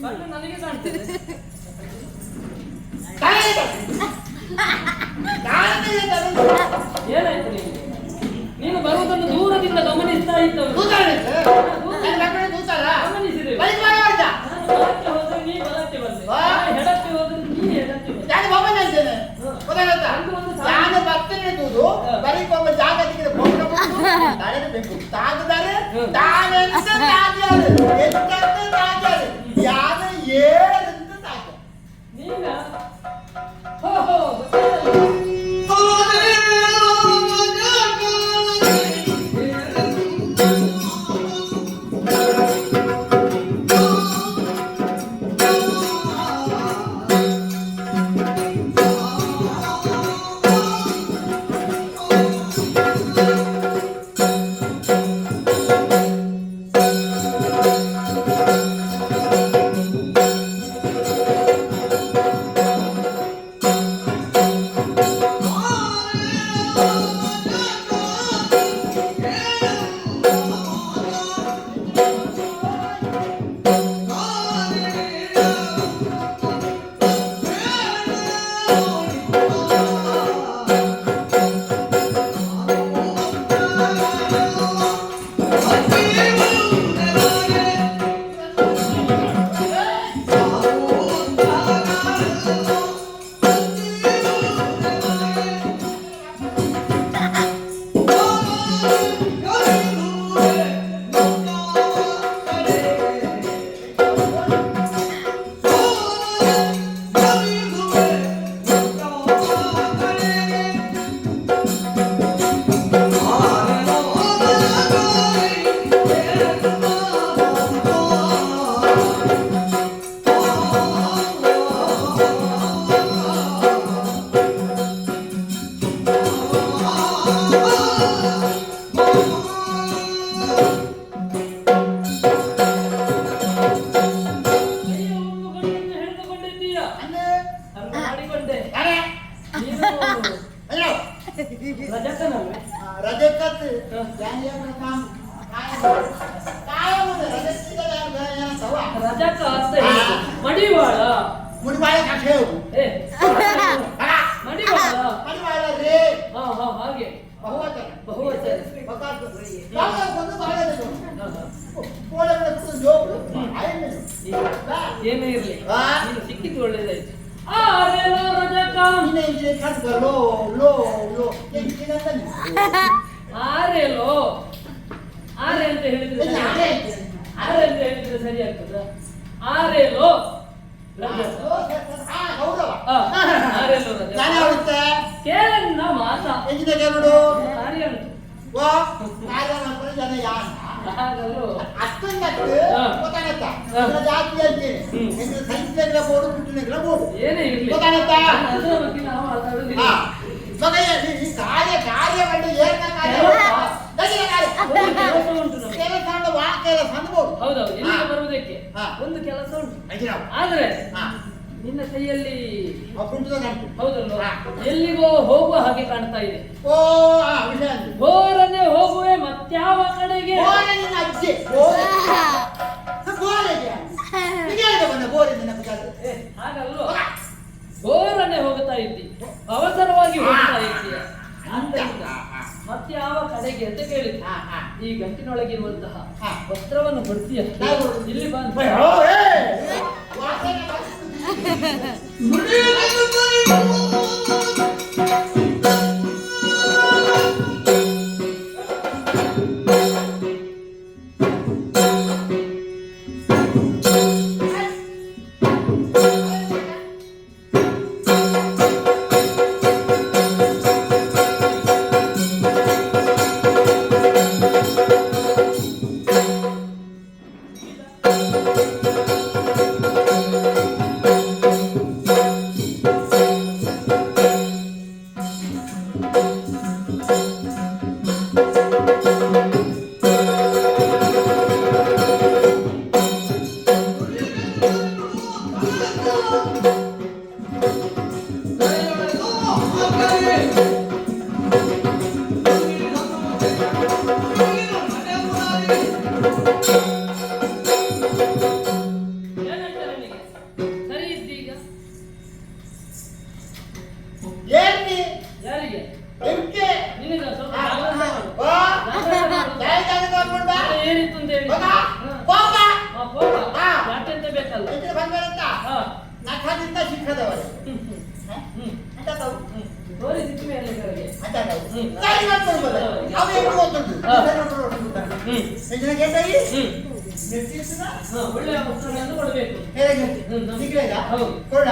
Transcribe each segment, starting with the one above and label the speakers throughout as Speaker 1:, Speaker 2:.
Speaker 1: ಕಣ್ಣು ನನಗೆ ಕಾಣ್ತದೆ. ಏನಾಯ್ತು ನಿಮಗೆ? ನೀನು ಬರುವುದನ್ನು ದೂರದಿಂದ ಗಮನಿಸ್ತಾ ಇದ್ದವು. ಗಮನಿಸಿದೆ. ಬಲಕ್ಕೆ ಹೋದ್ರೆ ನೀ ಬಲಕ್ಕೆ ಬಂದೆ, ಎಡಕ್ಕೆ ಹೋದ್ರೆ ನೀ ಎಡಕ್ಕೆ ಬಂದೆ.
Speaker 2: ನಾನು ಬರ್ತೇನೆ ದೂದು ಬರೀಕ್ ಒಬ್ಬ ಜಾಗ ತೆಗೆದು ಬೇಕು ತಾಗದಾರೆ ತಾನೆಂತ ತಾಗ್ಯಾರು ಎಂತೆಂತ ತಾಗ್ಯಾರು ಯಾರು ಏನಂತ ತಾಗ್ಯಾರು
Speaker 1: ನೀನ ಹೋ ಹೋ ರಜಕ ಅಂತ ಹೇಳುದು ಮಡಿವಾಳ
Speaker 2: ಮುಡಿವಾಳ ಕಾಶೆ
Speaker 1: ಮಡಿವಾಳ
Speaker 2: ಮಡಿವಾಳ ರೇ
Speaker 1: ಹಾ ಹಾ ಹಾಗೆ
Speaker 2: ಬಹುವಚನ
Speaker 1: ಬಹುವಚನ ಏನೇ ಇರ್ಲಿ ನೀನು ಸಿಕ್ಕಿದ್ದು ಒಳ್ಳೇದಾಯ್ತು. ಆರೇಲೋ ಆರೆ ಅಂತ ಹೇಳಿದ್ರೆ ಆರೆ ಅಂತ ಹೇಳಿದ್ರೆ ಸರಿ ಆಗ್ತದ. ಆರೇಲೋ ಕೇಳನ್ನ ಮಾತ ಕಾರ್ಯ ಏನೇ ಇರ್ಲಿ ಹೌದೌದು. ಇಲ್ಲಿಗೆ ಬರುವುದಕ್ಕೆ ಒಂದು ಕೆಲಸ ಉಂಟು, ಆದ್ರೆ ನಿನ್ನ ಕೈಯಲ್ಲಿ ಹೌದಲ್ವ ಎಲ್ಲಿಗೋ ಹೋಗುವ ಹಾಗೆ ಕಾಣ್ತಾ ಇದೆ. ಬೋರನೆ ಹೋಗುವೆ ಮತ್ಯಾವ ಕಡೆಗೆ? ಹಾಗಲ್ವ, ಬೋರನೆ ಹೋಗ್ತಾ ಇದ್ದಿ, ಅವಸರವಾಗಿ ಹೋಗ್ತಾ ಇದ್ದೀಯ, ಆದ್ದರಿಂದ ಮತ್ಯಾವ ಕಡೆಗೆ ಅಂತ ಕೇಳಿದ್ರು. ಈ ಗಂಟಿನೊಳಗಿರುವಂತಹ ವಸ್ತ್ರವನ್ನು ಕೊಡ್ತೀಯ, ಇಲ್ಲಿ ಬಂದು ಬೇಕಲ್ಲ.
Speaker 2: ಹೆಚ್ಚಿನ ಬಂದ್ಮೇಲಂತ
Speaker 1: ಹಾ.
Speaker 2: ನಖದಿಂದ ಶಿಖದವರು ಅಂತ ತಾವು
Speaker 1: ತೋರಿ ಸಿಕ್ಕ ಮೇಲೆ ಕೆಳಗೆ.
Speaker 2: ಅಂತ ತಾವು ಗಾಡಿ ಮಾಡ್ಕೊಳ್ಬೋದು ಅವೇ ಓದ್ತದ್ದು ಹೆಚ್ಚಿನ ಕೇಳ್ತಾಯಿ ನಿರ್ತಿಸಿದ
Speaker 1: ಒಳ್ಳೆಯ ವಸ್ತುಗಳನ್ನು ಕೊಡಬೇಕು.
Speaker 2: ಹೇಗೆ ನಿಗ್ಲೇಗ
Speaker 1: ಹೌದು.
Speaker 2: ಕೊಡ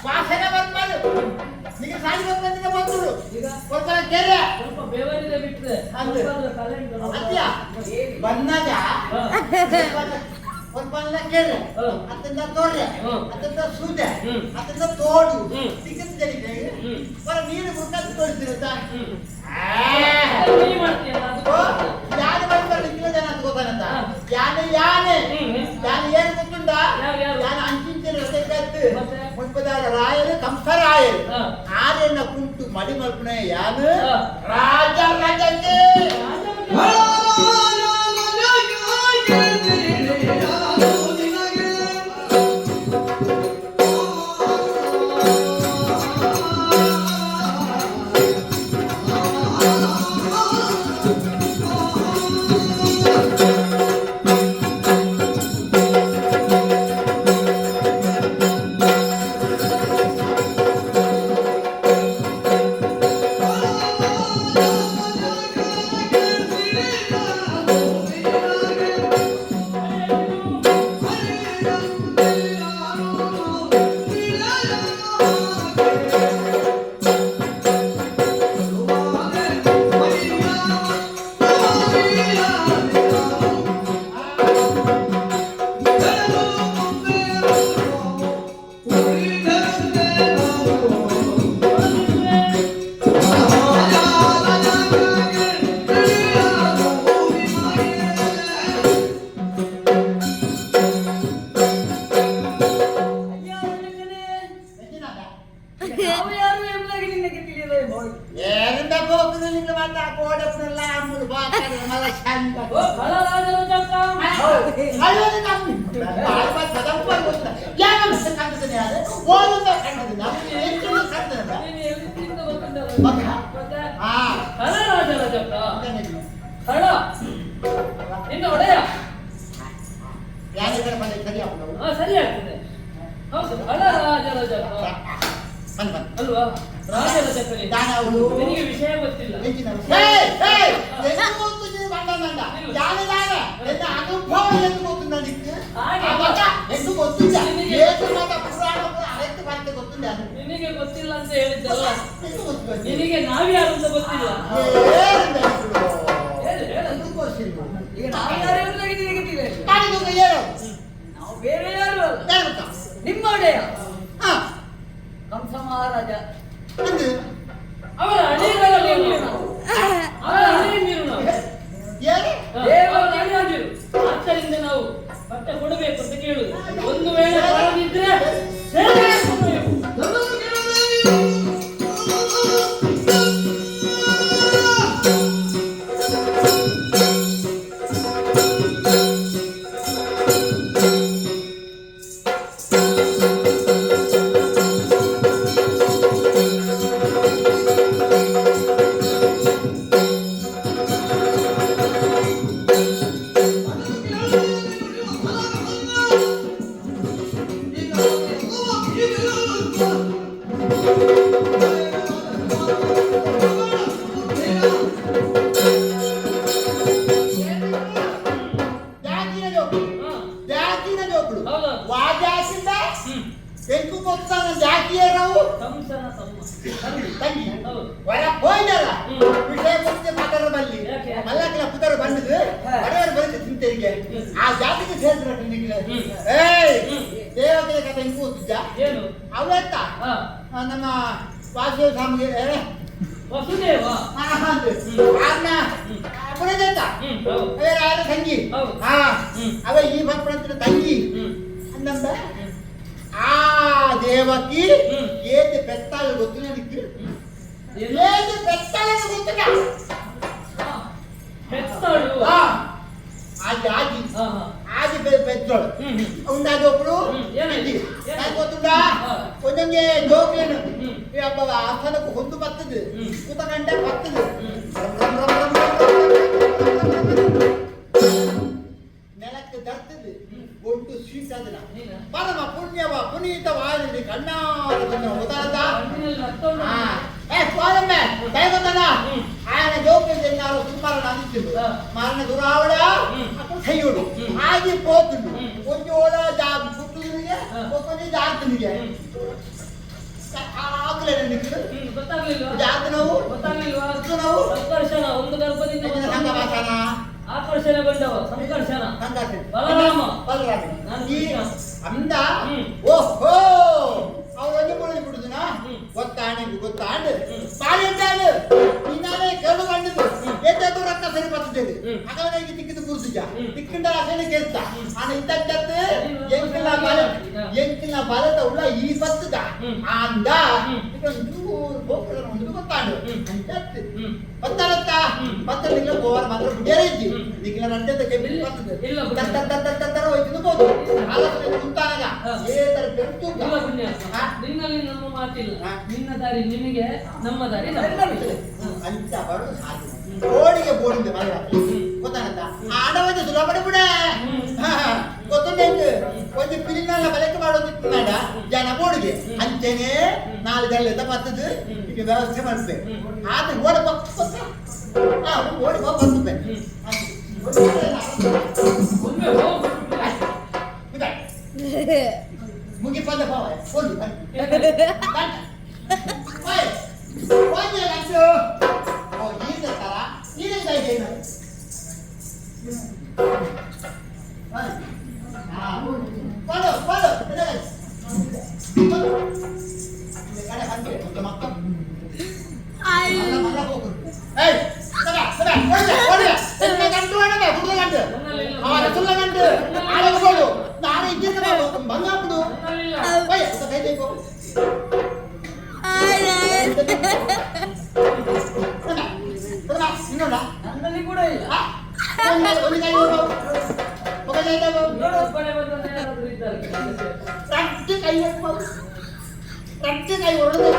Speaker 2: ವಾಸನೆ ಬಂದ್ಮಾಡು ನಿಮಗೆ ಸಾಲಿ ಬಂದಿದ್ದ ಬಂದ್ರು
Speaker 1: ಈಗ
Speaker 2: ಒಂದ್ಸಲ ಕೇಳ
Speaker 1: ಸ್ವಲ್ಪ ಬೇವರಿದೆ ಬಿಟ್ಟರೆ
Speaker 2: ಅಂದ್ರೆ ಅತ್ಯ ಬಂದಾಗ ಒಂದು ಬಲ್ಲ ಕೇಳ ಅದನ್ನ ತೋಡ್ರೆ ಅದನ್ನ ಸೂದೆ ಅದನ್ನ ತೋಡು ಸಿಗುತ್ತೆ ಬರ ನೀರು ಮುಖಕ್ಕೆ ತೋರಿಸಿರುತ್ತಾ ಯಾನೆ ಬಂದ್ರೆ ಕಿಲೋ ಜನ ಅಂತ ಗೊತ್ತಾನಂತ ಯಾನೆ ಯಾನೆ ಯಾನೆ ಏನು ಗೊತ್ತುಂಟ ಯಾನೆ ಅಂಚಿಂಚಲು ರಸೆಕ್ಕತ್ತು ಮುನ್ಪದಾರ ರಾಯರು ಕಂಸರಾಯರು ಆರೆನ್ನ ಕುಂಟು ಮಡಿ ಮಲ್ಪನೆ ಯಾನು ರಾಜ ರಾಜಕ್ಕೆ
Speaker 1: ಸರಿ ಆಗ್ತದೆ. ಹೌದು ಬಹಳ ಅಲ್ವಾ ರಾಜರಜಕನೇ ನಿನಗೆ ವಿಷಯ ಗೊತ್ತಿಲ್ಲ. ನಿನಗೆ ಗೊತ್ತಿಲ್ಲ ಅಂತ ಹೇಳಿದ್ದಲ್ಲ, ನಿನಗೆ ನಾವ್ಯಾರು ಅಂತ ಗೊತ್ತಿಲ್ಲ.
Speaker 3: ನಾವು ಬೇರೆ ಯಾರು ಅಲ್ಲ, ನಿಮ್ಮ ಒಡೆಯ ಕಂಸ ಮಹಾರಾಜ.
Speaker 1: ಅವರ ಅಡಿಗಳಲ್ಲಿ ಅವರ ಅಡಿ ನೀರು ನಾವು ದೇವರ ಅಡಿಯಾಗಿರು. ಆದ್ದರಿಂದ ನಾವು ಬಟ್ಟೆ ಕೊಡಬೇಕು ಅಂತ ಕೇಳುದು. ಒಂದು ವೇಳೆ ಬರದಿದ್ರೆ
Speaker 2: ಆ ಜಾತಿಗೆ ಸೇರಿದ್ರೆ ದೇವತೆಯ ಕಥೆ ಹಿಂಗ್ ಕೂತಿದ್ದ ಅವತ್ತ ನಮ್ಮ ವಾಸುದೇವ ಸ್ವಾಮಿಗೆ
Speaker 1: ವಸುದೇವ
Speaker 2: ತಂಗಿ ಅವ ಈ ಭಕ್ತರ ತಂಗಿ ಅಂದಂದ ಆ ದೇವಕಿ ಏದು ಬೆತ್ತಾಳು ಗೊತ್ತು ನನಗೆ ಏದು ಬೆತ್ತಾಳ ಗೊತ್ತಿಲ್ಲ ಆಜಿ ಆಜಿ ಆಜಿ ಬೆತ್ತೋಳು ಉಂಡಾದೊಬ್ಳು ಗೊತ್ತುಂಡ ಒಂದೊಂದೇ ಜೋಕ್ಲೇನು ಹಬ್ಬ ಆಸನಕ್ಕೆ ಹೊಂದು ಬರ್ತದೆ ಕೂತ ಗಂಟೆ ಬರ್ತದೆ ನೆಲಕ್ಕೆ ತರ್ತದೆ ಒಂದು ಶೀತ ದಿನ
Speaker 1: ನೀನ?
Speaker 2: ಪರಮ ಪುಣ್ಯವ ಪುನೀತವಾದಿ ಕಣ್ಣಾರದಿಂದ ಹೋದಾದ
Speaker 1: ಕಣ್ಣಿನಲ್ಲಿ ರಕ್ತ ಉಂಟು.
Speaker 2: ಸ್ವಾಮಿ ದೈವತನ ఆయన జోక్యం చేసినారు సుమారు అందించిండు మరణ దురావిడ అప్పుడు చెయ్యుడు ఆగిపోతుండు కొంచెం కూడా పుట్టుతుంది కొంచెం జాగ్రత్త ఆకలేదండి ఇక్కడ
Speaker 1: ಗೊತ್ತಾಗ್ಲಿಲ್ವಾ?
Speaker 2: జాగ్రత్త నువ్వు
Speaker 1: ಗೊತ್ತಾಗ್ಲಿಲ್ವಾ?
Speaker 2: నువ్వు
Speaker 1: ಸಂಕರ್ಷಣ ಒಂದು ಗರ್ಭದಿಂದ ಬಂದ
Speaker 2: సంఘవాసన
Speaker 1: ಆಕರ್ಷಣೆಗೊಂಡವ ಸಂಕರ್ಷಣ
Speaker 2: సంఘాసన
Speaker 1: ಬಲರಾಮ
Speaker 2: బలరామ ఈ అంద ఓహో ಅವರೊಂದು ಮುಳುಗಿ ಬಿಡುದಿನ ಗೊತ್ತಾಂಡು ಬಾಳೆಂದಾಡು ನೀನಾನೇ ಕೇಳು ಕಂಡಿದ್ದು ಎದ್ದು ರಕ್ತ ಸರಿ ಬರ್ತದೆ ಹಾಗಾಗಿ ತಿಕ್ಕಿದ್ದು ಕೂರ್ಸಿಜ ತಿಕ್ಕಿಂಡ ಅಸಲಿ ಕೇಳ್ತಾ ಆನ ಇದ್ದದ್ದು ಎಂಕಿನ ಬಲದ ಉಳ್ಳ ಈ ಬರ್ತದ ಅಂದ ಚೂರು ಹೋಗ್ತದ ಒಂದು ಗೊತ್ತಾಂಡು ಅಂತದ್ದು ಬತ್ತಾರತ್ತ ಬತ್ತಲಿಲ್ಲ ಗೋವರ ಮಾತ್ರ ಬಿಡೇರ ಇದ್ದಿ ನಿಕ್ಕಿನ ರಂಜದ ಕೆಬಿಲ್ ಬರ್ತದೆ ತರ ಹೋಯ್ತು ಬೋದು ಆಲೋಚನೆ ಕುಂತಾಗ ಏ ತರ ಬೆಂತು
Speaker 1: ನಿನ್ನಲ್ಲಿ ನಮ್ಮ ಮಾತಿಲ್ಲ ನಿನ್ನ ದಾರಿ ನಿನಗೆ ನಮ್ಮ ದಾರಿ
Speaker 2: ಅಂತ ಬರೋದು ಸಾಧ್ಯ ಓಡಿಗೆ ಬೋಡಿಂದ ಮರ ಗೊತ್ತಾಗತ್ತ ಆಡವದು ಸುಲಭ ಬಿಡ ಗೊತ್ತುಂಟು ಒಂದು ಪಿಲಿನೆಲ್ಲ ಬಲಕ್ಕೆ ಮಾಡೋದಿತ್ತು ನಾಡ ಜನ ಬೋಡಿಗೆ ಅಂಚೆನೆ ನಾಲ್ಕಲ್ಲಿ ತಪ್ಪತ್ತದು ಈಗ ವ್ಯವಸ್ಥೆ ಮಾಡ್ಬೇಕು ಆದ್ರೆ ಓಡಿ ಓಡಿ ಬರ್ತದೆ ಮುಗಿ ಪದ ಪಾವ ಹೋಗಿ ಹೋಗಿ ಲಕ್ಷು ಓ ಈಗ ತರ ಈಗ ಏನು ಪದ ಪದ ಕಡೆ ಬಂದೆ ಮಕ್ಕಳು ಮಲ್ಲ ಹೋಗು ಏಯ್ ಸದಾ ಸದಾ ಓಡಿ ಓಡಿ ಗಂಟು ಅಣ್ಣೆ ಗುರು ಗಂಟು ಅವರ ಸುಳ್ಳ ಗಂಟು ಆಳಬಹುದು ನಾನು ಇದ್ದಿದ್ದ ಬಂಗಾಪುಡು ಓಯ್ ಕೈ ದೇಕೋ
Speaker 3: ನನ್ನಲ್ಲಿ ಕೂಡ ಇಲ್ಲ.
Speaker 2: ಒಂದು ಕೈ ಹೋಗು ಒಬ್ಬ ಕೈ ಹೋಗು
Speaker 1: ಒಬ್ಬನೇ ಬಂದ್ರೆ ಯಾರಾದ್ರೂ ಇದ್ದಾರೆ
Speaker 2: ರಟ್ಟಿ ಕೈ ಹೋಗು ರಟ್ಟಿ ಕೈ ಹೊಡೆದು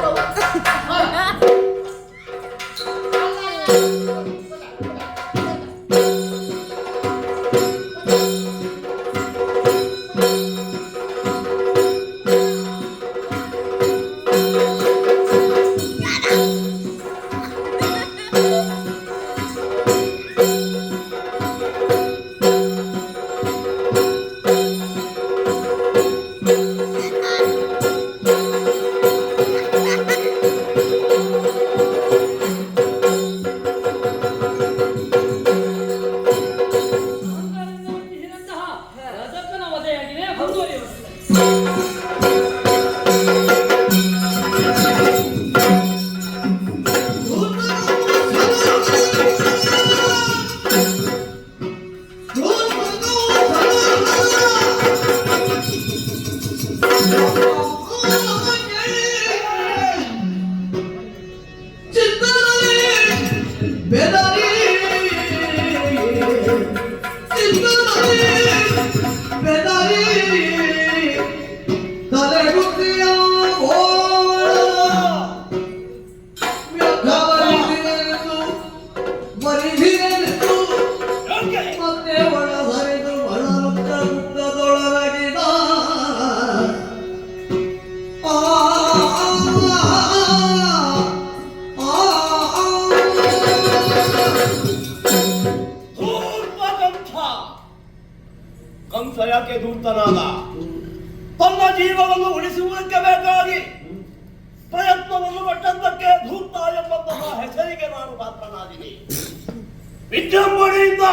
Speaker 4: ಕಂಸ ಯಾಕೆ ಧೂರ್ತನಾದ? ತನ್ನ ಜೀವವನ್ನು ಉಳಿಸುವುದಕ್ಕೆ ಬೇಕಾಗಿ ಪ್ರಯತ್ನವನ್ನು ಪಟ್ಟದ್ದಕ್ಕೆ ಧೂರ್ತ ಎಂಬಂತಹ ಹೆಸರಿಗೆ ನಾನು ಪಾತ್ರನಾದಿನಿ. ವಿಜೃಂಭಣೆಯಿಂದ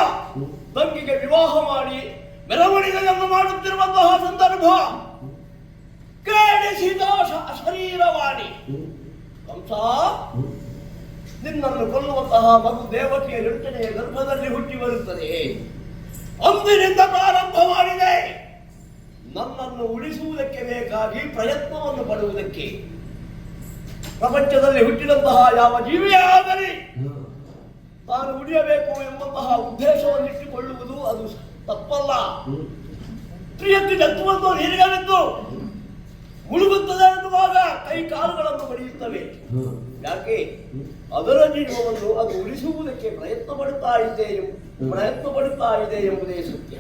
Speaker 4: ತಂಗಿಗೆ ವಿವಾಹ ಮಾಡಿ ಮೆರವಣಿಗೆಯನ್ನು ಮಾಡುತ್ತಿರುವಂತಹ ಸಂದರ್ಭ ಕೇಳಿಸಿದ ಶರೀರವಾಣಿ, ಕಂಸ ನಿನ್ನನ್ನು ಕೊಲ್ಲುವಂತಹ ಮಗು ದೇವಕಿಯ 8ನೆಯ ಗರ್ಭದಲ್ಲಿ ಹುಟ್ಟಿ ಬರುತ್ತದೆ. ಅಂದಿನಿಂದ ಪ್ರಾರಂಭ ಮಾಡಿದೆ ನನ್ನನ್ನು ಉಳಿಸುವುದಕ್ಕೆ ಬೇಕಾಗಿ ಪ್ರಯತ್ನವನ್ನು ಪಡುವುದಕ್ಕೆ. ಪ್ರಪಂಚದಲ್ಲಿ ಹುಟ್ಟಿದಂತಹ ಯಾವ ಜೀವಿಯೇ ಆಗಲಿ ತಾನು ಉಳಿಯಬೇಕು ಎಂಬಂತಹ ಉದ್ದೇಶವನ್ನಿಟ್ಟುಕೊಳ್ಳುವುದು ಅದು ತಪ್ಪಲ್ಲ. ಪ್ರಿಯಕ್ಕೆ ಜತ್ತುವಂತ ನೀರಿಗೆ ಬಿದ್ದು ಮುಳುಗುತ್ತದೆ ಎನ್ನುವಾಗ ಕೈ ಕಾಲುಗಳನ್ನು ಬಡಿಯುತ್ತವೆ. ಯಾಕೆ? ಅದರ ಜೀವವನ್ನು ಅದು ಉಳಿಸುವುದಕ್ಕೆ ಪ್ರಯತ್ನ ಪಡುತ್ತಾ ಇದೆ ಎಂಬುದೇ ಸತ್ಯ.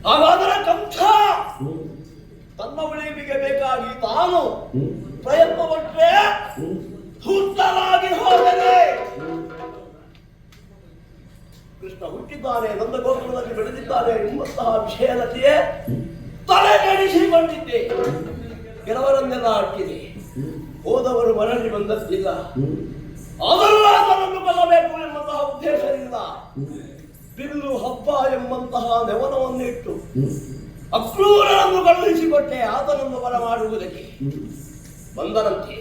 Speaker 4: ಹಾಗಾದರೆ ಕಂಠ ತನ್ನ ಉಳಿವಿಗೆ ಬೇಕಾಗಿ ತಾನು ಪ್ರಯತ್ನಪಟ್ಟರೆ ಧೂರ್ತನಾಗಿ ಹೋದರೆ ಕೃಷ್ಣ ಹುಟ್ಟಿದ್ದಾನೆ, ನನ್ನ ಗೋಕುಲದಲ್ಲಿ ಬೆಳೆದಿದ್ದಾನೆ ಎಂಬಂತಹ ವಿಷಯದಲ್ಲಿಯೇ ತಲೆ ಕೆಡಿಸಿಕೊಂಡಿದ್ದೆ. ಕೆಲವರನ್ನೆಲ್ಲ ಹಾಕಿದೆ, ಹೋದವರು ಮರಳಿ ಬಂದದ್ದಿಲ್ಲ. ಆದರೂ ಆತನನ್ನು ಕೊಲ್ಲಬೇಕು ಎಂಬಂತಹ ಉದ್ದೇಶದಿಂದ ಬಿಲ್ಲು ಹಬ್ಬ ಎಂಬಂತಹ ನೆವನವನ್ನಿಟ್ಟು ಅಕ್ರೂರನನ್ನು ಕಳುಹಿಸಿಕೊಟ್ಟೆ ಆತನನ್ನು ಬರ ಮಾಡುವುದಕ್ಕೆ. ಬಂದನಂತೆ.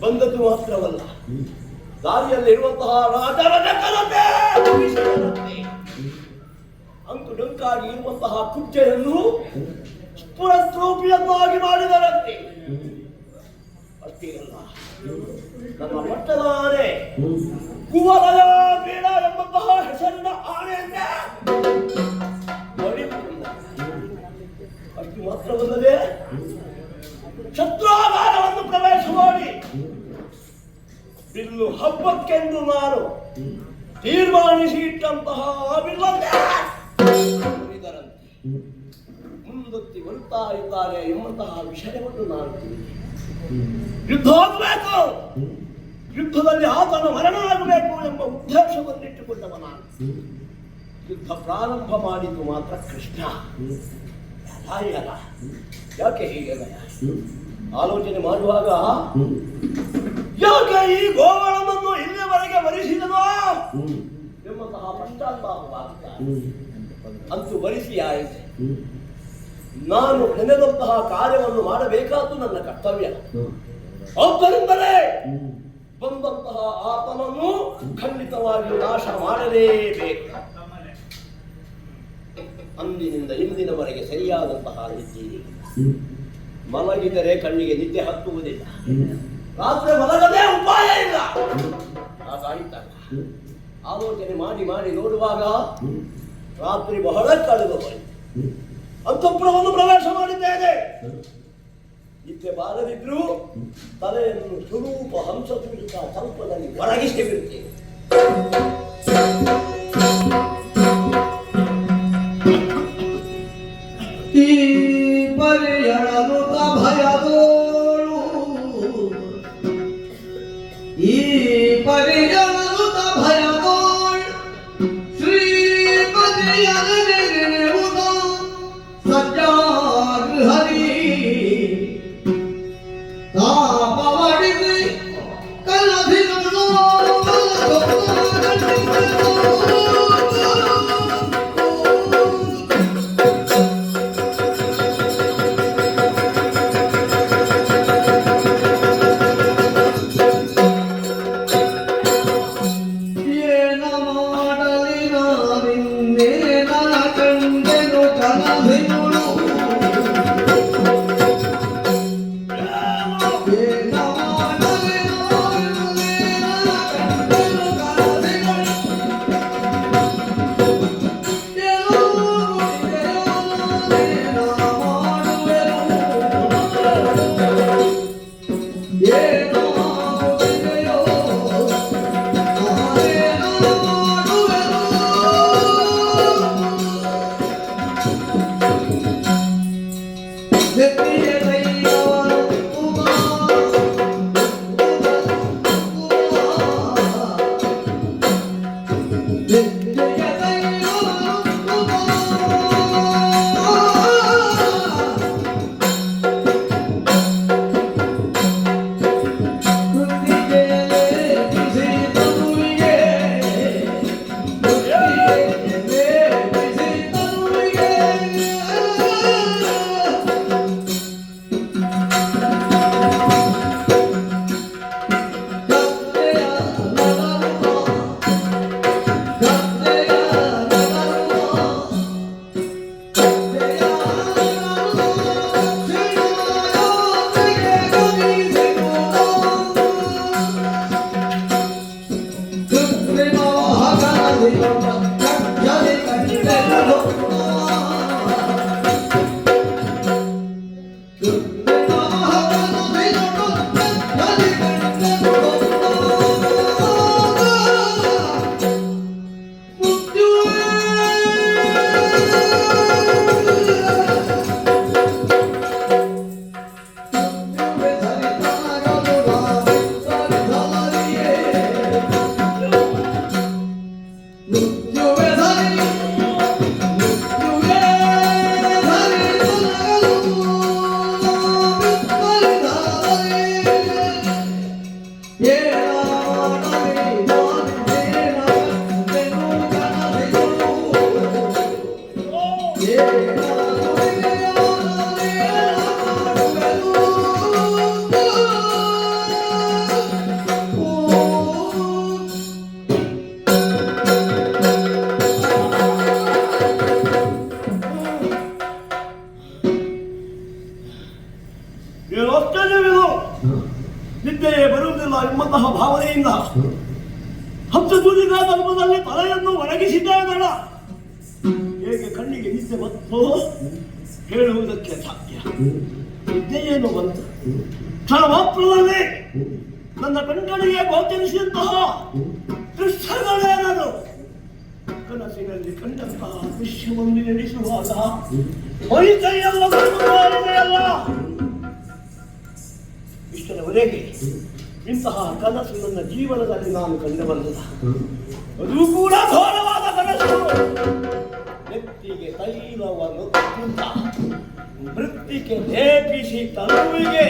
Speaker 4: ಬಂದದ್ದು ಮಾತ್ರವಲ್ಲ, ದಾರಿಯಲ್ಲಿರುವಂತಹ ರಾಜರಜಕರತೆ ಅಂಕು ಡೊಂಕಾಗಿ ಇರುವಂತಹ ಕುಚ್ಚೆಯನ್ನು ಸ್ಫುರದ್ರೂಪಿಯನ್ನಾಗಿ ಮಾಡಿದರಂತೆ. ಅಷ್ಟೇ ಅಲ್ಲ, ನಮ್ಮ ಪಟ್ಟದ ಆನೆ ಕುವಲಯ ಬೇಡ ಎಂಬಂತಹ ಹೆಸರಿನ ಆನೆಯನ್ನೇ ಅಷ್ಟು ಮಾತ್ರವಲ್ಲದೆ ಶತ್ರುಗಾರವನ್ನು ಪ್ರವೇಶ ಮಾಡಿ ಬಿಲ್ಲು ಹಬ್ಬಕ್ಕೆಂದು ನಾನು ತೀರ್ಮಾನಿಸಿ ಇಟ್ಟಂತಹ ಬಿಲ್ಲನ್ನೇ ಮುಂದೊತ್ತಿ ಬರುತ್ತಾ ಇದ್ದಾರೆ ಎಂಬಂತಹ ವಿಷಯವನ್ನು ನಾನು ತಿಳಿದೆ. ಯುದ್ಧ ಆಗಬೇಕು, ಯುದ್ಧದಲ್ಲಿ ಆತನ ಮರಣ ಆಗಬೇಕು ಎಂಬ ಉದ್ದೇಶವನ್ನಿಟ್ಟುಕೊಂಡವ ನಾನು. ಯುದ್ಧ ಪ್ರಾರಂಭ ಮಾಡಿದ್ದು ಮಾತ್ರ ಕೃಷ್ಣ. ಅಲ್ಲ, ಯಾಕೆ ಹೀಗೆ ಆಲೋಚನೆ ಮಾಡುವಾಗ ಯಾಕೆ ಈ ಗೋವಳನನ್ನು ಇಲ್ಲಿಯವರೆಗೆ ವರಿಸಿದನೋ ಎಂಬಂತಹ ಪಶ್ಚಾತ್ತಾಪವಾಗುತ್ತಾರೆ. ಅಂತೂ ವರಿಸಿ ಆಯಿತು. ನಾನು ನೆನೆದಂತಹ ಕಾರ್ಯವನ್ನು ಮಾಡಬೇಕಾದ್ದು ನನ್ನ ಕರ್ತವ್ಯ. ಆದ್ದರಿಂದಲೇ ಬಂದಂತಹ ಆತನನ್ನು ಖಂಡಿತವಾಗಿ ನಾಶ ಮಾಡಲೇಬೇಕು. ಅಂದಿನಿಂದ ಇಂದಿನವರೆಗೆ ಸರಿಯಾದಂತಹ ನಿದ್ದೆ. ಮಲಗಿದರೆ ಕಣ್ಣಿಗೆ ನಿದ್ದೆ ಹತ್ತುವುದಿಲ್ಲ, ರಾತ್ರಿ ಮಲಗದೇ ಉಪಾಯ ಇಲ್ಲ. ಹಾಗಾಯಿತಲ್ಲ, ಆಲೋಚನೆ ಮಾಡಿ ಮಾಡಿ ನೋಡುವಾಗ ರಾತ್ರಿ ಬಹಳ ಕಳೆದು ಹೋಯಿತು. ಅಂತಃಪುರವನ್ನು ಪ್ರವೇಶ ಮಾಡಿದ್ದೇನೆ. ನಿದ್ದೆ ಬಾರದಿದ್ರು ತಲೆಯನ್ನು ಸ್ವರೂಪ ಹಂಸ ತುಳಿತ ಸ್ವಲ್ಪದಲ್ಲಿ ಒರಗಿಸಿ ಬಿಡುತ್ತೇನೆ.
Speaker 5: ಈ ಪರಿಯಳನುತ ಭಯದೋಳು, ಈ ಪರಿಯಳನುತ ಭಯದೋಳು ಶ್ರೀಪತಿಯನೆನೆವುದ ಸಜ್ಜಾಗೃಹರಿ ತಾಪವಡಿಸಿ ಕಲಭಿರುಳು
Speaker 4: ಏನು ಆಶ್ಚರ್ಯವಿದು, ನಿದ್ದೆಯೇ ಬರುವುದಿಲ್ಲ ಎಂಬಂತಹ ಭಾವನೆಯಿಂದ ಹಂಸದೂರಿನ ಧರ್ಮದಲ್ಲಿ ತಲೆಯನ್ನು ಒಣಗಿಸಿದ್ದೇನಲ್ಲ. ಹೇಗೆ ಕಣ್ಣಿಗೆ ನಿದ್ದೆ ಬಂತು ಹೇಳುವುದಕ್ಕೆ ಸಾಧ್ಯ. ನಿದ್ದೆಯೇನು ಬಂತು, ಕ್ಷಣ ಮಾತ್ರದಲ್ಲಿ ನನ್ನ ಕಣ್ಗಳಿಗೆ ಗೋಚರಿಸಿದಂತಹ ದೃಶ್ಯಗಳೇನದು. ಕನಸಿನಲ್ಲಿ ಕಂಡಂತಹ ದೃಶ್ಯವನ್ನು ಎಣಿಸುವಾಗ ಮೈ ಕೈಯೆಲ್ಲ ಇದೆಯಲ್ಲ. ಇಷ್ಟರವರೆಗೆ ಇಂತಹ ಕನಸು ನನ್ನ ಜೀವನದಲ್ಲಿ ನಾನು ಕಂಡುಬಂದಿಲ್ಲ. ಅದು ಕೂಡ ಘೋರವಾದ ಕನಸು. ನೆತ್ತಿಗೆ ತೈಲವನ್ನು ಮೃತ್ತಿಗೆ ಲೇಪಿಸಿ ತನುವಿಗೆ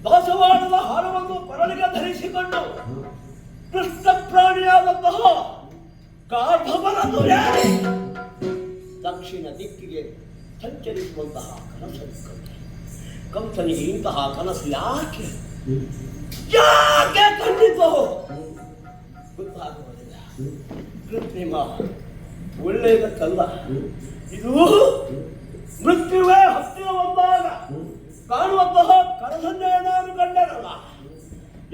Speaker 4: ದಾಸವಾಳದ ಹಾರವನ್ನು ಕೊರಳಿಗೆ ಧರಿಸಿಕೊಂಡು ಕೃಷ್ಣ ಪ್ರಾಣಿಯಾದಂತಹ ಕಾರ್ಭವನನ್ನು ದಕ್ಷಿಣ ದಿಕ್ಕಿಗೆ ಸಂಚರಿಸುವಂತಹ ಕನಸು ಕಂಡೆ. ಕಂಸನಿಗೆ ಇಂತಹ ಕನಸು ಯಾಕೆ ಕಂಡಿತು ಗೊತ್ತಾಗುವುದಿಲ್ಲ. ಕೃತ್ರಿಮ ಒಳ್ಳೆಯದಕ್ಕಲ್ಲ ಇದು. ಮೃತ್ಯುವೇ ಹತ್ತಿರ ಬಂದಾಗ ಕಾಣುವಂತಹ ಕನಸನ್ನೇ ನಾನು ಕಂಡರಲ್ಲ.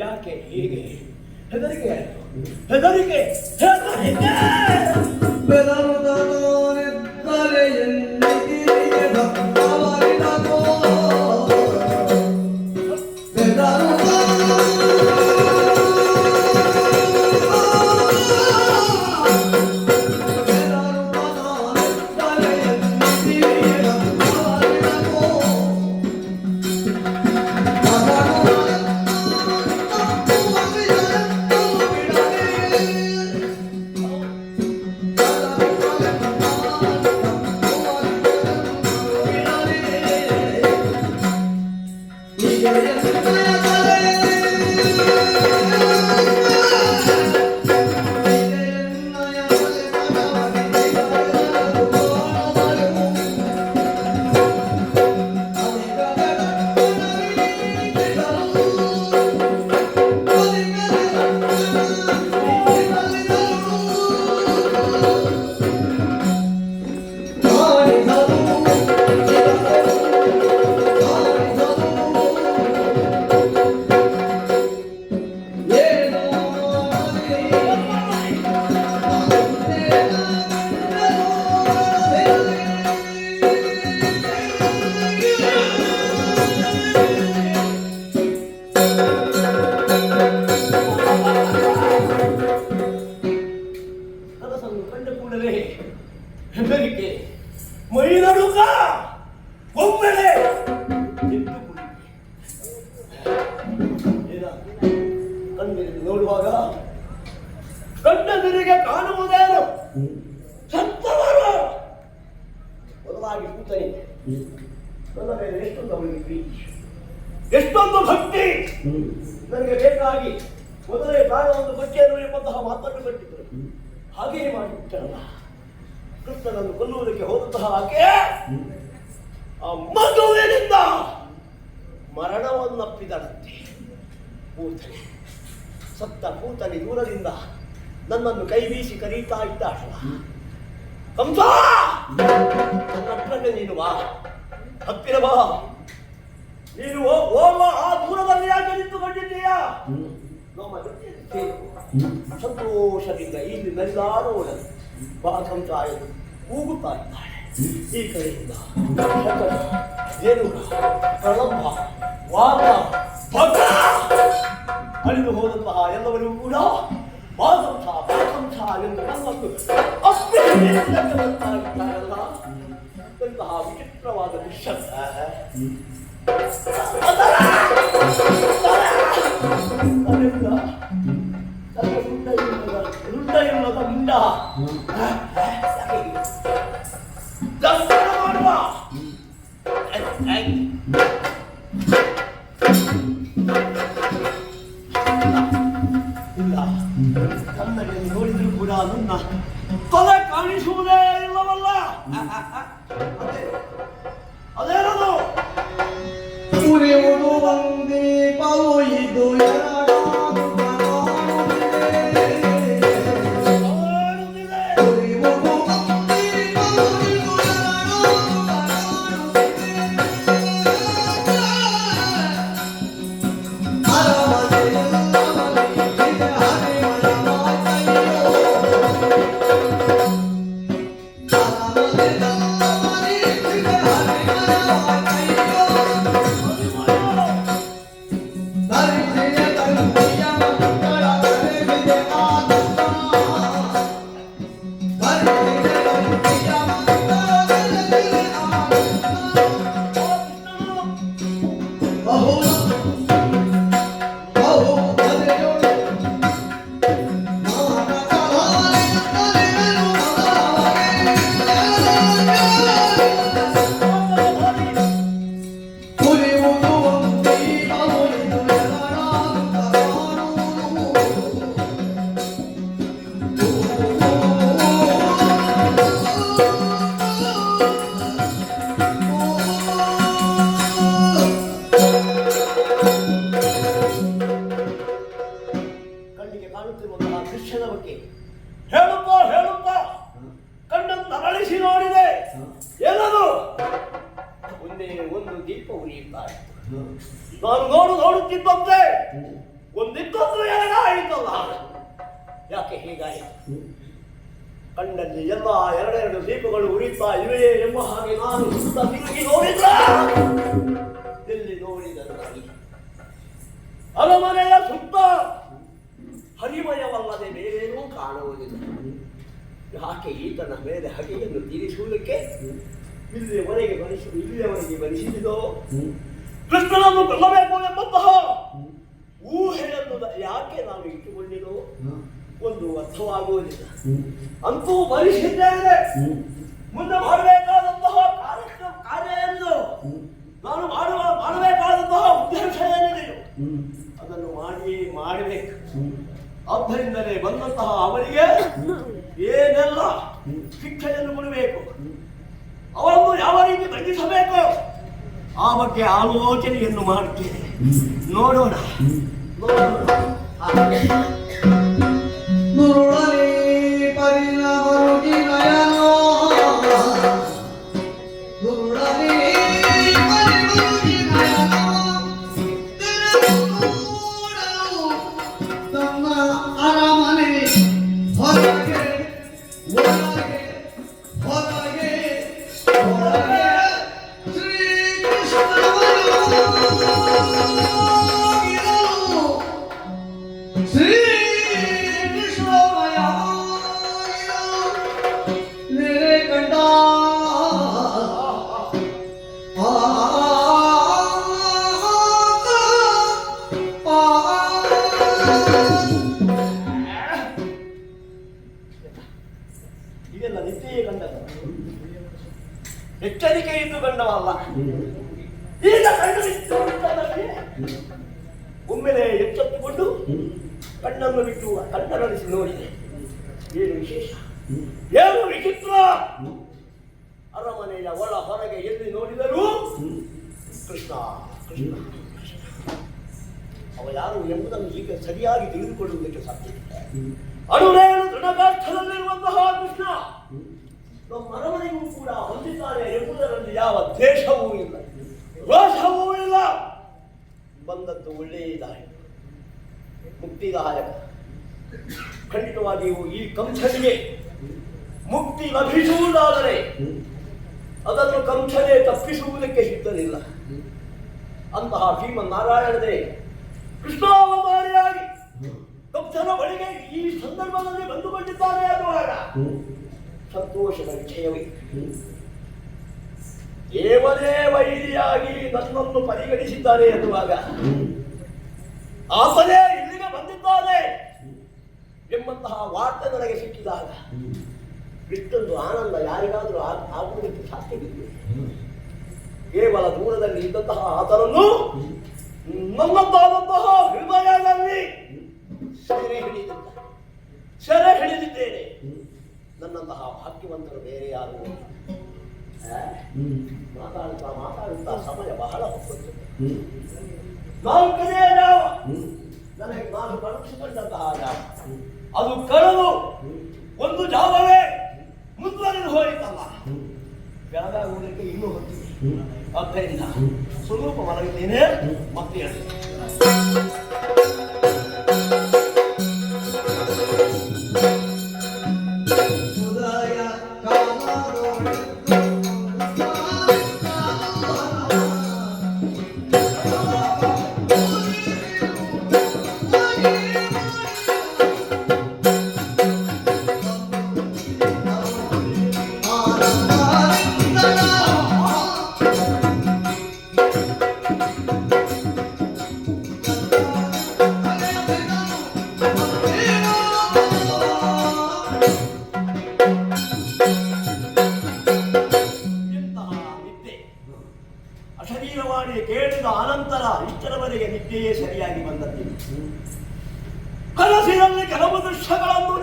Speaker 4: ಯಾಕೆ ಹೀಗೆ ಹೆದರಿಕೆ ಆಯಿತು? ಹೆದರಿಕೆ ಹೆದರಿಕೆ ಹೆದರಿಕೆ ಮೈನಡುಕ ಒಮ್ಮೆಲೆ ಕಣ್ಣೆರೆದು ನೋಡುವಾಗ ಕಣ್ಣೆದುರಿಗೆ ಕಾಣುವುದೇನು ಸತ್ತವರು ಬದಲಾಗಿ ಕೂತನೆ. ನನ್ನ ಮೇಲೆ ಎಷ್ಟೊಂದು ಅವಳಿಗೆ ಪ್ರೀತಿ, ಎಷ್ಟೊಂದು ಭಕ್ತಿ. ನನಗೆ ಬೇಕಾಗಿ ಮೊದಲೇ ಪ್ರಾಣವನ್ನು ಕೊಚ್ಚೇನು ಎಂಬಂತಹ ಮಾತನ್ನು ಕಟ್ಟಿದ್ದರು. ಹಾಗೆಯೇ ಮಾಡಿಬಿಟ್ಟರಲ್ಲ. ಕೃಷ್ಣನನ್ನು ಕೊಲ್ಲುವುದಕ್ಕೆ ಹೋದಂತಹ ಆಕೆ ಆ ಮಗುವಿನಿಂದ ಮರಣವನ್ನಪ್ಪಿದಳಂತೆ. ಕೂತನೆ ಸತ್ತ ಕೂತನೆ ದೂರದಿಂದ ನನ್ನನ್ನು ಕೈ ಬೀಸಿ ಕರೀತಾ ಇದ್ದಾಳಲ್ಲ. ಕಂಸ, ನನ್ನ ಹತ್ರಕ್ಕೆ ನೀನು ಬಾ, ಹತ್ತಿರ ಬಾ. ನೀನು ಓಡುವ ಆ ದೂರದಲ್ಲಿ ಯಾಕೆ ನಿಂತುಕೊಂಡಿದ್ದೀಯಾ? ನಮ್ಮ ಜೊತೆ ಸಂತೋಷದಿಂದ ಇಲ್ಲಿ ನಲಿದಾಡೋಣ ಬಾ ಕಂಸ ಎಂದು ಕೂಗುತ್ತಾ ಇದ್ದಾಳೆ. ಈ ಕಡೆಯಿಂದ ರೇಣುಕ, ಪ್ರಲಂಬ, ವಾಮ, ಭದ್ರ ಅಳಿದು ಹೋದಂತಹ ಎಲ್ಲವರಿಗೂ ಕೂಡ ಬಾಸಂಸ ಎಂದು ನಮ್ಮನ್ನು ಅಪ್ಪಿದ್ದಾರಲ್ಲ. ಎಂತಹ ವಿಚಿತ್ರವಾದ ದೃಶ್ಯ. ರುಂಡ ಮುಂಡ ದರ್ಶನ ಮಾಡುವ ಇಲ್ಲ. ಕನ್ನಡಿಯನ್ನು ನೋಡಿದ್ರು ಕೂಡ ನನ್ನ ತಲೆ ಕಾಣಿಸುವುದೇ ಇಲ್ಲವಲ್ಲ. ಅದೇನದು?
Speaker 5: ಉರಿಯುವುದು ಒಂದೇ ಪಾವು ಇದು
Speaker 4: ಒಂದು ದೀಪ ಉರಿಯುತ್ತಾ ಇತ್ತು. ನಾನು ನೋಡುತ್ತಿದ್ದಂತೆ ಒಂದಿದ್ದೊಂದು ಎರಡಾಯಿತಲ್ಲ. ಯಾಕೆ ಹೀಗಾಯಿತು? ಕಣ್ಣಲ್ಲಿ ಎಲ್ಲ ಎರಡೆರಡು ದೀಪಗಳು ಉರಿಯುತ್ತಾ ಇವೆ ಎಂಬ ಹಾಗೆ ನಾನು ಸುತ್ತ ತಿರುಗಿ ನೋಡಿದ. ಎಲ್ಲಿ ನೋಡಿದರು ಅರಮನೆಯ ಸುತ್ತ ಹರಿಮಯವಲ್ಲದೆ ಬೇರೇನೂ ಕಾಣುವುದಿಲ್ಲ. ಯಾಕೆ ಈತನ ಮೇಲೆ ಹಗೆಯನ್ನು ತೀರಿಸುವುದಕ್ಕೆ ಇಲ್ಲಿಯವರೆಗೆ ಬರಿಸಿದೋ ಕೃಷ್ಣನನ್ನು ಕೊಲ್ಲಬೇಕು ಎಂಬಂತಹ ಊಹೆಯನ್ನು ಯಾಕೆ ನಾನು ಇಟ್ಟುಕೊಂಡಿರೋ ಒಂದು ಅರ್ಥವಾಗುವುದಿಲ್ಲ. ಅಂತೂ ಬರಿಸಿದ್ದೇನೆ. ಮುಂದೆ ಮಾಡಬೇಕಾದಂತಹ ಕಾರ್ಯವನ್ನು ನಾನು ಮಾಡಬೇಕಾದಂತಹ ಉದ್ದೇಶ ಏನಿದೆಯೋ ಅದನ್ನು ಮಾಡಬೇಕು. ಆದ್ದರಿಂದಲೇ ಬಂದಂತಹ ಅವರಿಗೆ ಏನೆಲ್ಲ ಶಿಕ್ಷೆಯನ್ನು ಕೊಡಬೇಕು, ಅವರನ್ನು ಯಾವ ರೀತಿ ದಂಡಿಸಬೇಕು ಆ ಬಗ್ಗೆ ಆಲೋಚನೆಯನ್ನು ಮಾಡುತ್ತೇನೆ. ನೋಡೋಣ. ಇದೆಲ್ಲ ನಿತ್ಯ ಕಂಡದ ಎಚ್ಚರಿಕೆ ಇದ್ದು ಕಂಡವಲ್ಲ. ಈಗ ಒಮ್ಮೆಲೆ ಎಚ್ಚೆತ್ತುಕೊಂಡು ಕಣ್ಣನ್ನು ಬಿಟ್ಟು ಕಣ್ಣರಳಿಸಿ ನೋಡಿದೆ. ಏನು ವಿಶೇಷ, ಏನು ವಿಚಿತ್ರ! ಅರಮನೆಯ ಒಳ ಹೊರಗೆ ಎಲ್ಲಿ ನೋಡಿದರೂ ಕೃಷ್ಣ ಕೃಷ್ಣ ಅವ ಯಾರು ಎಂಬುದನ್ನು ಈಗ ಸರಿಯಾಗಿ ತಿಳಿದುಕೊಳ್ಳುವುದಕ್ಕೆ ಸಾಧ್ಯವಿಲ್ಲ. ಅಣುರೇನು ದೃಢಗಾಷ್ಠದಲ್ಲಿರುವಂತಹ ಕೃಷ್ಣ ನಮ್ಮ ಅರಮನೆಗೂ ಕೂಡ ಹೊಂದಿದ್ದಾರೆ ಎಂಬುದರಲ್ಲಿ ಯಾವ ದ್ವೇಷವೂ ಇಲ್ಲ, ರೋಷವೂ ಇಲ್ಲ. ಬಂದದ್ದು ಒಳ್ಳೆಯ ದಾರಿ, ಮುಕ್ತಿದಾಯಕ. ಖಂಡಿತವಾಗಿಯೂ ಈ ಕಂಸನಿಗೆ ಮುಕ್ತಿ ಲಭಿಸುವುದಾದರೆ ಅದನ್ನು ಕಂಸನೇ ತಪ್ಪಿಸುವುದಕ್ಕೆ ಸಿದ್ಧನಿಲ್ಲ. ಅಂತಹ ಶ್ರೀಮನ್ನಾರಾಯಣನೇ ಕೃಷ್ಣಾವತಾರಿಯಾಗಿ ಕಂಸನ ಬಳಿಗೆ ಈ ಸಂದರ್ಭದಲ್ಲಿ ಬಂದುಕೊಂಡಿದ್ದಾನೆ ಅನ್ನುವಾಗ ಸಂತೋಷದ ವಿಷಯವೇ. ದೇವನೇ ವೈರಿಯಾಗಿ ನನ್ನನ್ನು ಪರಿಗಣಿಸಿದ್ದಾರೆ ಎನ್ನುವಾಗ ಆತನೇ ಇಲ್ಲಿಗೆ ಬಂದಿದ್ದಾನೆ ಎಂಬಂತಹ ವಾರ್ತೆ ನನಗೆ ಸಿಕ್ಕಿದಾಗ ಇಷ್ಟೊಂದು ಆನಂದ ಯಾರಿಗಾದರೂ ಆಗುವುದಕ್ಕೆ ಸಾಧ್ಯವಿದೆ. ಕೇವಲ ದೂರದಲ್ಲಿ ಇದ್ದಂತಹ ಆತನನ್ನು ನನ್ನದಾದಂತಹ ಹೃದಯದಲ್ಲಿ ಸೆರೆ ಹಿಡಿದಿದ್ದೇನೆ. ನನ್ನಂತಹ ಭಾಗ್ಯವಂತರು ಬೇರೆ ಯಾರು? ಮಾತಾಡುತ್ತಾ ಸಮಯ ಬಹಳ ಹೋಗುತ್ತದೆ. ನಾಲ್ಕನೇ ಜಾವ ನನಗೆ ನಾನು ಕಳುಹಿಸಿಕೊಂಡಂತಹ ಜಾವ ಅದು ಕಳೆದು ಒಂದು ಜಾವವೇ ಮುಂದುವರೆದು ಹೋಯಿತಲ್ಲ. ಬೆಳಗಾಗುವುದಕ್ಕೆ ಇನ್ನೂ ಹೊತ್ತಿದೆ. ಆದ್ದರಿಂದ ಸ್ವರೂಪ ಮಲಗಿದ್ದೇನೆ. ಮತ್ತೆ ಅಶರೀರವಾಣಿ ಕೇಳಿದ ಅನಂತರ ಇಷ್ಟರವರೆಗೆ ನಿದ್ದೆಯೇ ಸರಿಯಾಗಿ ಬಂದದ್ದಿಲ್ಲ. ಕನಸಿನಲ್ಲಿ ಕೆಲವು ದೃಶ್ಯಗಳನ್ನು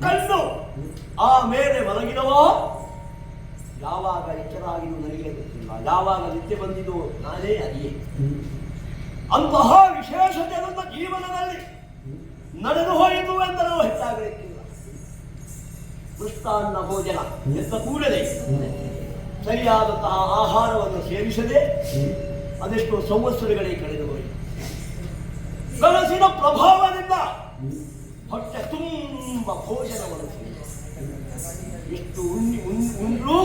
Speaker 4: ಕಂಡು ಆಮೇಲೆ ಮಲಗಿದವ ಯಾವಾಗ ಎಚ್ಚರಾಗಿದ್ದು ನನಗೆ ಗೊತ್ತಿಲ್ಲ, ಯಾವಾಗ ನಿದ್ದೆ ಬಂದಿದ್ದು ನಾನೇ ಅರಿಯೇ. ಅಂತಹ ವಿಶೇಷತೆ ನನ್ನ ಜೀವನದಲ್ಲಿ ನಡೆದು ಹೋಯಿತು ಎಂದರೂ ಹೆಚ್ಚಾಗಲಿಕ್ಕಿಲ್ಲ. ಮೃಷ್ಟಾನ್ನ ಭೋಜನ ಎದ್ದ ಕೂಡಲೇ ಸರಿಯಾದಂತಹ ಆಹಾರವನ್ನು ಸೇವಿಸದೆ ಅದೆಷ್ಟು ಸಂವತ್ಸರಗಳೇ ಕಳೆದು ಹೋಯಿತು. ಕನಸಿನ ಪ್ರಭಾವದಿಂದ ಹೊಟ್ಟೆ ತುಂಬ ಭೋಜನವನ್ನು ಎಷ್ಟು ಉಂಡ್ರೂ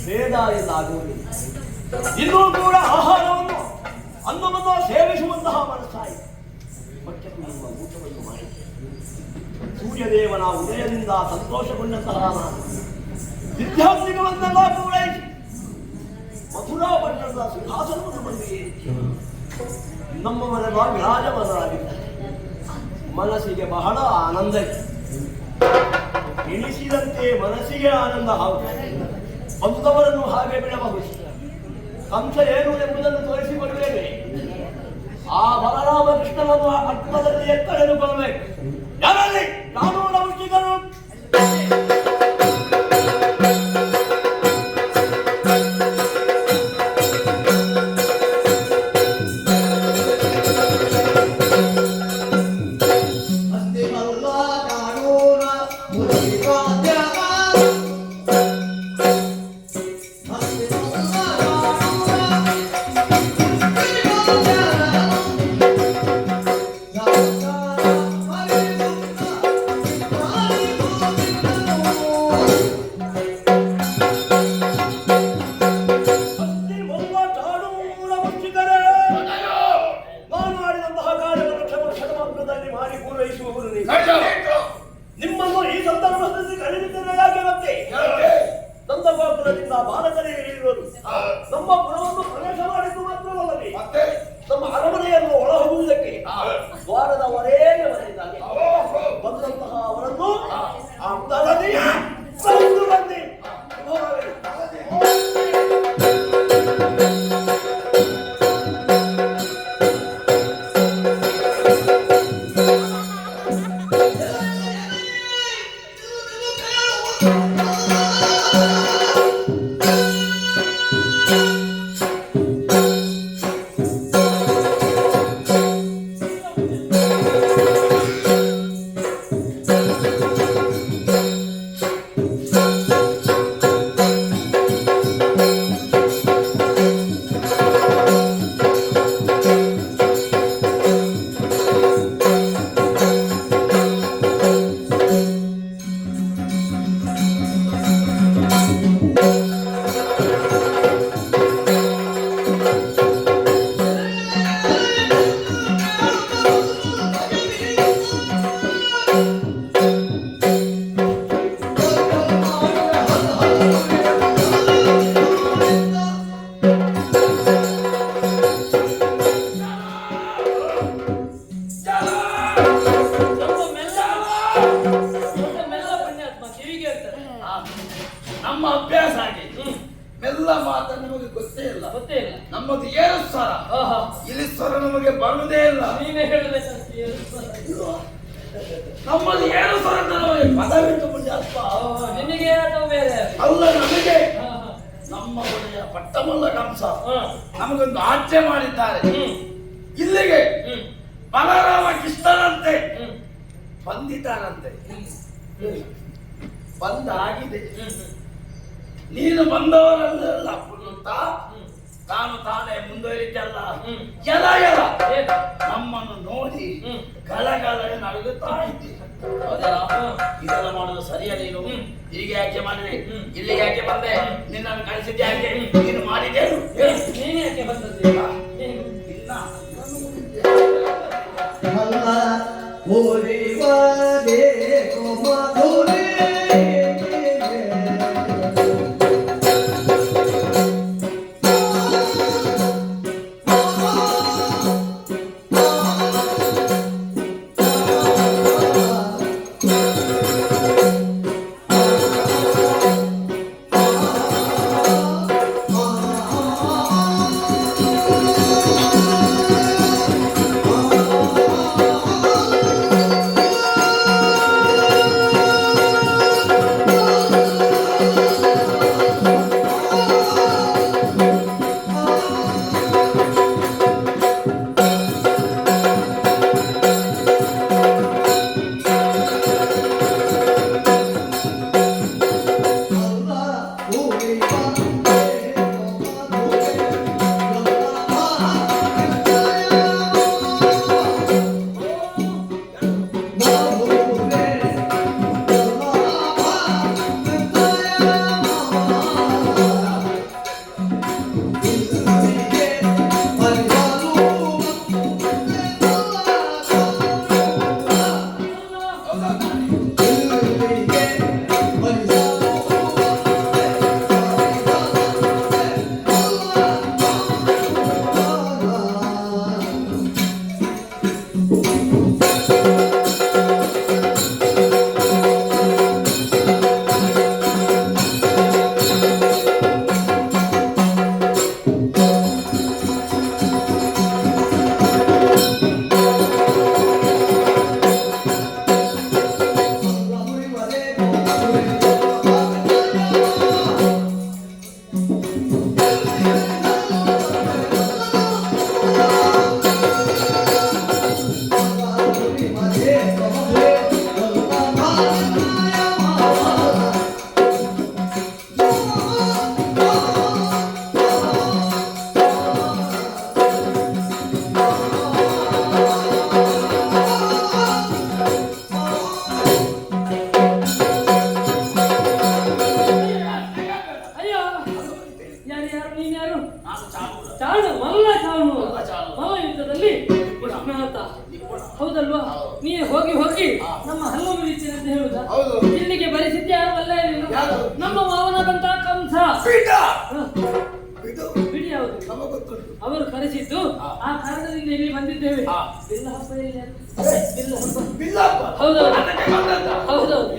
Speaker 4: ಭೇದ ಎಂದಾಗುವುದಿಲ್ಲ. ಇನ್ನೂ ಕೂಡ ಆಹಾರವನ್ನು ಅನ್ನವನ್ನು ಸೇವಿಸುವಂತಹ ಮನಸ್ಸಾಯಿತು. ಹೊಟ್ಟೆ ತುಂಬ ಊಟವನ್ನು ಮಾಡಿ ಸೂರ್ಯದೇವನ ಉದಯದಿಂದ ಸಂತೋಷಗೊಂಡಂತಹ ನಾನು ವಿದ್ಯಾರ್ಥಿಗಳನ್ನೆಲ್ಲ ಪೂರೈಸಿ ಮಥುರಾ ಪಟ್ಟಣದ ಸಿಂಹಾಸನವನ್ನು ಬಂದಿದೆ. ನಮ್ಮವರೆಲ್ಲ ವಿರಾಜಮಾನರಾಗಿದ್ದಾರೆ. ಮನಸ್ಸಿಗೆ ಬಹಳ ಆನಂದ ಇದೆ. ಎಣಿಸಿದಂತೆ ಮನಸ್ಸಿಗೆ ಆನಂದ ಆಗುತ್ತದೆ. ಬಂದವರನ್ನು ಹಾಗೆ ಬಿಡಬಹುದು. ಕಂಸ ಏನು ಎಂಬುದನ್ನು ತೋರಿಸಿಕೊಡಬೇಕು. ಆ ಬಲರಾಮಕೃಷ್ಣನನ್ನು ಆ ಪಟ್ಟಣದಲ್ಲಿ ಎತ್ತರೆದುಕೊಳ್ಳಬೇಕು. ಯಾರಲ್ಲಿ ಕಾನೂನ ಮುಚ್ಚಿದರು ನಿಮ್ಮನ್ನು ಈ ಸಂದರ್ಭದಲ್ಲಿ ಕರೆದಿದ್ದೇನೆ. ಯಾಕೆ ಮತ್ತೆ ನಂದಗೋಪುರದಿಂದ ಬಾಲಕರೇ ಇರುವುದು ನಮ್ಮ ಪುರವನ್ನು ಪ್ರವೇಶ ಮಾಡಿದ್ದು ಮಾತ್ರವಲ್ಲದೆ ನಮ್ಮ ಅರಮನೆಯನ್ನು ಒಳ ಹೋಗುವುದಕ್ಕೆ ದ್ವಾರದ ಹೊರೇಗೆ ಬಂದಿದ್ದಾರೆ. ಬಂದಂತಹ ಅವರನ್ನು ಆ ತರದಿ ಬಂದಿ
Speaker 6: ನಮ್ಮ ಅಭ್ಯಾಸ ಆಗಿ ಮೆಲ್ಲ ಮಾತ ನಮಗೆ ಗೊತ್ತೇ ಇಲ್ಲ. ನಮ್ಮದು ಏರು ಸ್ವರ, ಇಳಿ ಸ್ವರ ನಮಗೆ ಬರುವುದೇ ಇಲ್ಲ.
Speaker 1: ನೀವೇ ಹೇಳಬೇಕು.
Speaker 6: ನಮ್ಮದು ಏರು ಸ್ವರ ನಮಗೆ ಪದವಿಟ್ಟು ಪುಣ್ಯಾತ್ಮ.
Speaker 1: ನಿನಗೆ ಅಥವಾ ಬೇರೆ
Speaker 6: ಅಲ್ಲ, ನಮಗೆ ನಮ್ಮ ಒಡೆಯ ಪಟ್ಟಮಲ್ಲ ಕಂಸ ನಮಗೊಂದು ಆಜ್ಞೆ ಮಾಡಿದ್ದಾರೆ. ಇಲ್ಲಿಗೆ ಬಲರಾಮ ಕೃಷ್ಣನಂತೆ ಬಂದಿದ್ದಾರಂತೆ. ಬಂದಾಗಿದೆ. ನೀನು ಬಂದವರಲ್ಲ ಪುರುತ, ತಾನು ತಾನೇ ಮುಂದುವರಿತಲ್ಲ. ಎಲ ಎಲ ನಮ್ಮನ್ನು ನೋಡಿ ಗಲಗಲ ನಡುಗುತ್ತಾ ಇದ್ದಿ. ಇದೆಲ್ಲ ಮಾಡೋದು ಸರಿಯ? ನೀನು ಹೀಗೆ ಯಾಕೆ ಮಾಡಿದೆ? ಇಲ್ಲಿಗೆ ಯಾಕೆ ಬಂದೆ? ನಿನ್ನನ್ನು ಕಳಿಸಿದ್ದೆ ಯಾಕೆ? ನೀನು ಮಾಡಿದ್ದೇನು?
Speaker 1: ನೀನು ಯಾಕೆ ಬಂದದ್ದು? ಮಲ್ಲ ಚಾವಣು
Speaker 6: ಮಲ್ಲ ಚಾವಣು.
Speaker 1: ಮಲ್ಲ ಯುದ್ಧದಲ್ಲಿ ಕೃಷ್ಣಾತ ಹೌದಲ್ವಾ? ನೀ ಹೋಗಿ ನಮ್ಮ ಹಲ್ಲವು ರೀತಿ ಅಂತ ಹೇಳುದ
Speaker 6: ಹೌದು.
Speaker 1: ಇಲ್ಲಿಗೆ ಬರಿಸಿದ್ದೆ ಯಾರು ಅಲ್ಲ
Speaker 6: ಯಾರು?
Speaker 1: ನಮ್ಮ ಮಾವನಾದಂತಹ ಕಂಸ.
Speaker 6: ಬಿಡ.
Speaker 1: ಹ.
Speaker 6: ಬಿಡು.
Speaker 1: ಬಿಡಿ ಯಾವುದು
Speaker 6: ನಮಗೆ ಗೊತ್ತುಂಟು.
Speaker 1: ಅವರು ಕರೆಸಿದ್ದು ಆ ಕಾರಣದಿಂದ ಇಲ್ಲಿ ಬಂದಿದ್ದೇವೆ.
Speaker 6: ಹಾ.
Speaker 1: ಬಿಲ್ಲ ಹಬ್ಬ ಎಲ್ಲಿ ಅದು? ಬಿಲ್ಲ ಹಬ್ಬ
Speaker 6: ಬಿಲ್ಲಪ್ಪ.
Speaker 1: ಹೌದೌದು.
Speaker 6: ಅದಕ್ಕೆ ಬಂದದ್ದ?
Speaker 1: ಹೌದೌದು.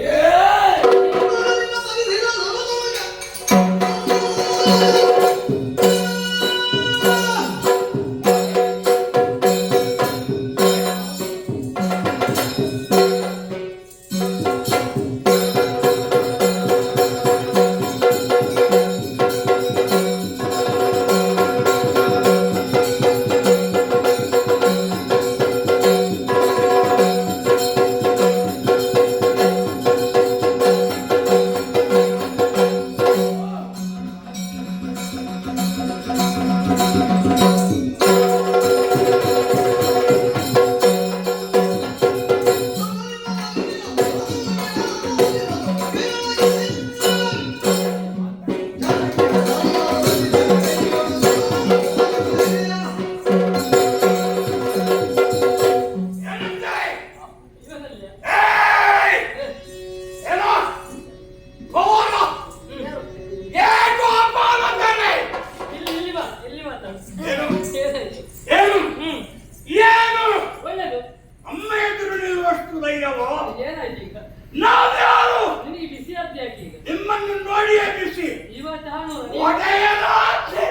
Speaker 1: ಏನಾಯ್ತು ಈಗ?
Speaker 6: ನಾವ್ಯಾರು?
Speaker 1: ನಿನಗೆ ಬಿಸಿ ಆದ್ದೆ ಯಾಕೆ ಈಗ?
Speaker 6: ನಿಮ್ಮನ್ನು ನೋಡಿಯೇ ಬಿಸಿ.
Speaker 1: ಇವತ್ತು ಹಾನು
Speaker 6: ಒಡೆಯದ ಆಸೆ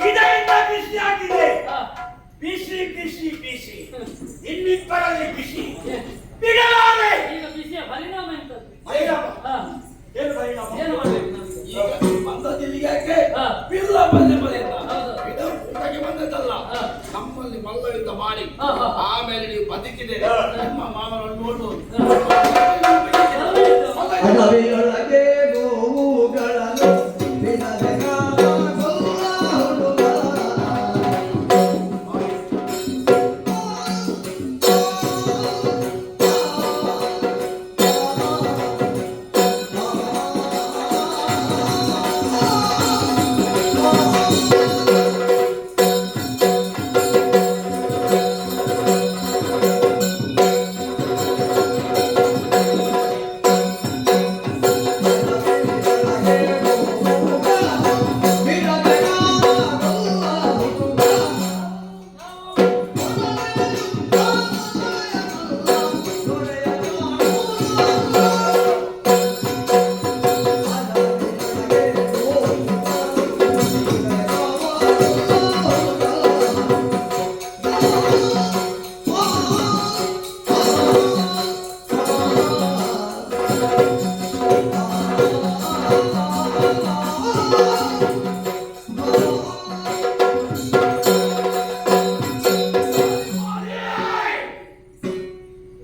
Speaker 6: ಇದರಿಂದ ಬಿಸಿ ಆಗಿದೆ. ಬಿಸಿ ಬಿಸಿ ಬಿಸಿ ಇನ್ನಿಬ್ಬರಲ್ಲಿ ಬಿಸಿ ಬಿಡಲಾರೆ.
Speaker 1: ಈಗ ಬಿಸಿಯ ಪರಿಣಾಮ ಎಂತದ್ದು?
Speaker 6: ಪರಿಣಾಮ?
Speaker 1: ಹಾ.
Speaker 6: ಏನು ಪರಿಣಾಮ?
Speaker 1: ಏನು ಮಾಡ್ಬೇಕು ನಮಗೆ?
Speaker 6: ಈಗ ಬಂದದಿಲ್ಲಿಗೆ ಯಾಕೆ?
Speaker 1: ಹಾ.
Speaker 6: ಬಿಲ್ಲ ಬಂದೆ ಮನೆಯಿಂದ.
Speaker 1: ಹೌದು.
Speaker 6: ಇದು ಊಟಕ್ಕೆ ಬಂದದ್ದಲ್ಲ.
Speaker 1: ಹಾ.
Speaker 6: ನಮ್ಮಲ್ಲಿ ಮಲ್ಲಯುದ್ಧ ಮಾಡಿ
Speaker 1: ಹಾ, ಹಾ.
Speaker 6: ಆಮೇಲೆ ನೀವು ಬದುಕಿದೆ ನಿಮ್ಮ ಮಾವನನ್ನು ನೋಡ್ಬೋದು.
Speaker 5: ಅಡವಿಯೊಳಗೆ ಗೋವುಗಳನ್ನು ಬಿಡದೆ ಕಾವ ಹುಡುಗ.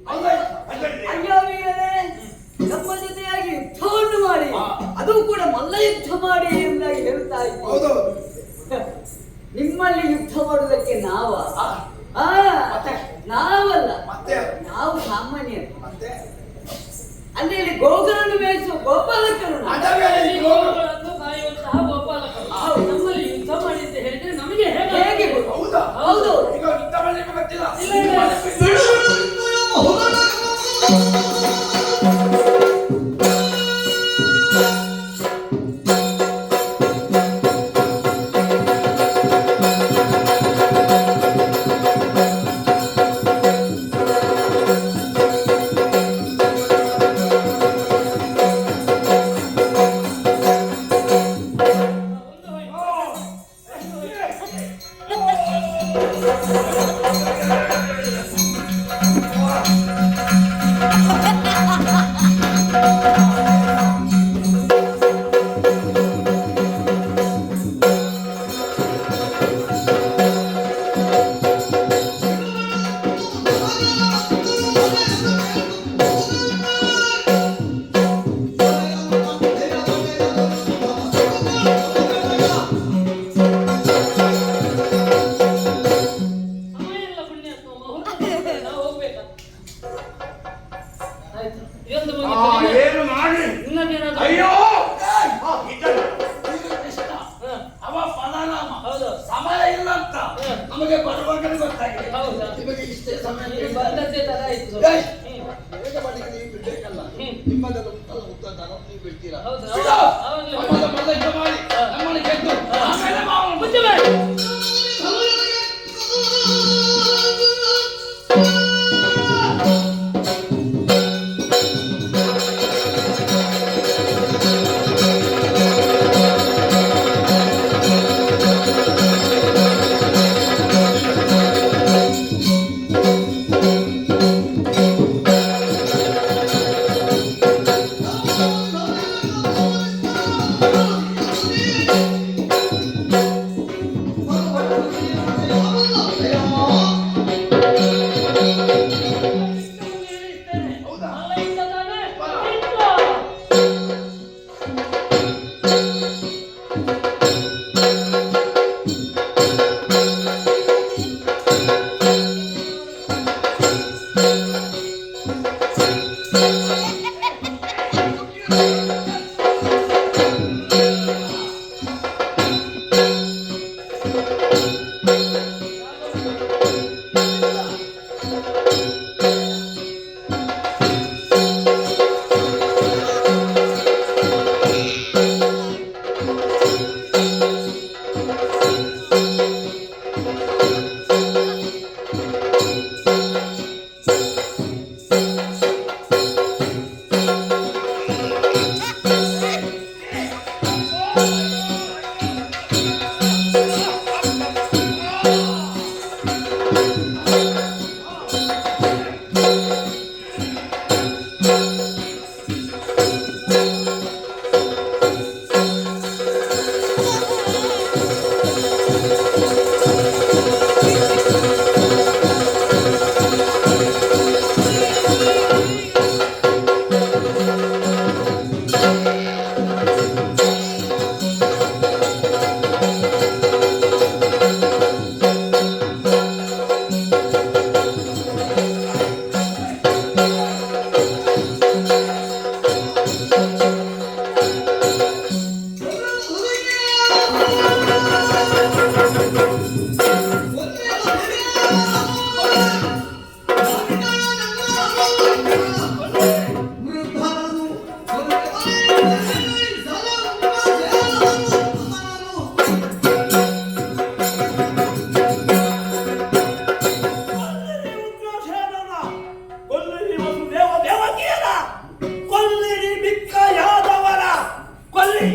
Speaker 3: ಅಯ್ಯೋ ವೀರನೇ, ನಮ್ಮ ಜೊತೆಯಾಗಿ ಯುದ್ಧವನ್ನು ಮಾಡಿ ಅದು ಕೂಡ ಮಲ್ಲ ಯುದ್ಧ ಮಾಡಿ ಎಂಬುದಾಗಿ ಹೇಳ್ತಾ ಇದ್ದೀವಿ.
Speaker 6: ಹೌದು.
Speaker 3: ನಿಮ್ಮಲ್ಲಿ ಯುದ್ಧ ಮಾಡುವುದಕ್ಕೆ ನಾವ?
Speaker 6: ಮತ್ತೆ?
Speaker 3: ನಾವಲ್ಲ,
Speaker 6: ಮತ್ತೆ?
Speaker 3: ನಾವು ಸಾಮಾನ್ಯರು.
Speaker 6: ಮತ್ತೆ?
Speaker 3: ಅಲ್ಲಿ ಇಲ್ಲಿ ಗೋಗಳನ್ನು ಮೇಯಿಸುವ ಗೋಪಾಲಕರು ನಾವು.
Speaker 6: ಅಡವಿಯಲ್ಲಿ ಗೋವು.
Speaker 1: ಗೋವುಗಳನ್ನು ಕಾಯುವಂತಹ ಗೋಪಾಲಕರು. ನಮ್ಮಲ್ಲಿ ಯುದ್ಧ ಮಾಡಿ ಅಂತ ಹೇಳಿದ್ರೆ ನಮಗೆ
Speaker 3: ಹೇಗೆ
Speaker 1: ಹೇಗೆ
Speaker 3: ಗೊತ್ತು?
Speaker 6: ಹೌದಾ?
Speaker 3: ಹೌದು.
Speaker 6: ಈಗ ಯುದ್ಧ ಮಾಡಲಿಕ್ಕೆ ಗೊತ್ತಿಲ್ಲ.
Speaker 1: ಇಲ್ಲ.
Speaker 6: ಅಂತ ನಮಗೆ ಬರುವಾಗಲೇ ಗೊತ್ತಾಗಿದೆ.
Speaker 1: ಹೌದಾ?
Speaker 6: ನಿಮಗೆ ಇಷ್ಟೇ ಸಮಯ
Speaker 1: ನೀನು ಬಂದದ್ದೇ ತರ ಆಯ್ತು ಸ್ವಲ್ಪ.
Speaker 6: ಏಯ್! ಬೇಗ ಬರಲಿಕ್ಕೆ ನೀವು ಬಿಡ್ಬೇಕಲ್ಲ. ನಿಮ್ಮದೆಲ್ಲ ಉತ್ತಲ ಉತ್ತಲ ನೀವು ಬಿಡ್ತೀರಾ?
Speaker 1: ಹೌದಾ?
Speaker 6: ಬಿಡು!
Speaker 1: ಆವಾಗ್ಲೇ
Speaker 6: ನಮ್ಮದು ಮೊದಲು ಇದು ಮಾಡಿ ನಮ್ಮನ್ನು ಗೆದ್ದು ಆಮೇಲೆ ಮಾವನ
Speaker 1: ಮುಚ್ಚ ಬೇಡ.
Speaker 6: ಹೌದಾ?
Speaker 1: ಮಳೆಯಿಂದ ತಾನೇ?
Speaker 6: ಬಾ.
Speaker 1: ನಿಂತು.
Speaker 4: ಕೊಲ್ಲಿರಿ ವಸುದೇವ ದೇವಕಿಯರ, ಕೊಲ್ಲಿರಿ ಮಿಕ್ಕ ಯಾದವರ, ಕೊಲ್ಲಿ.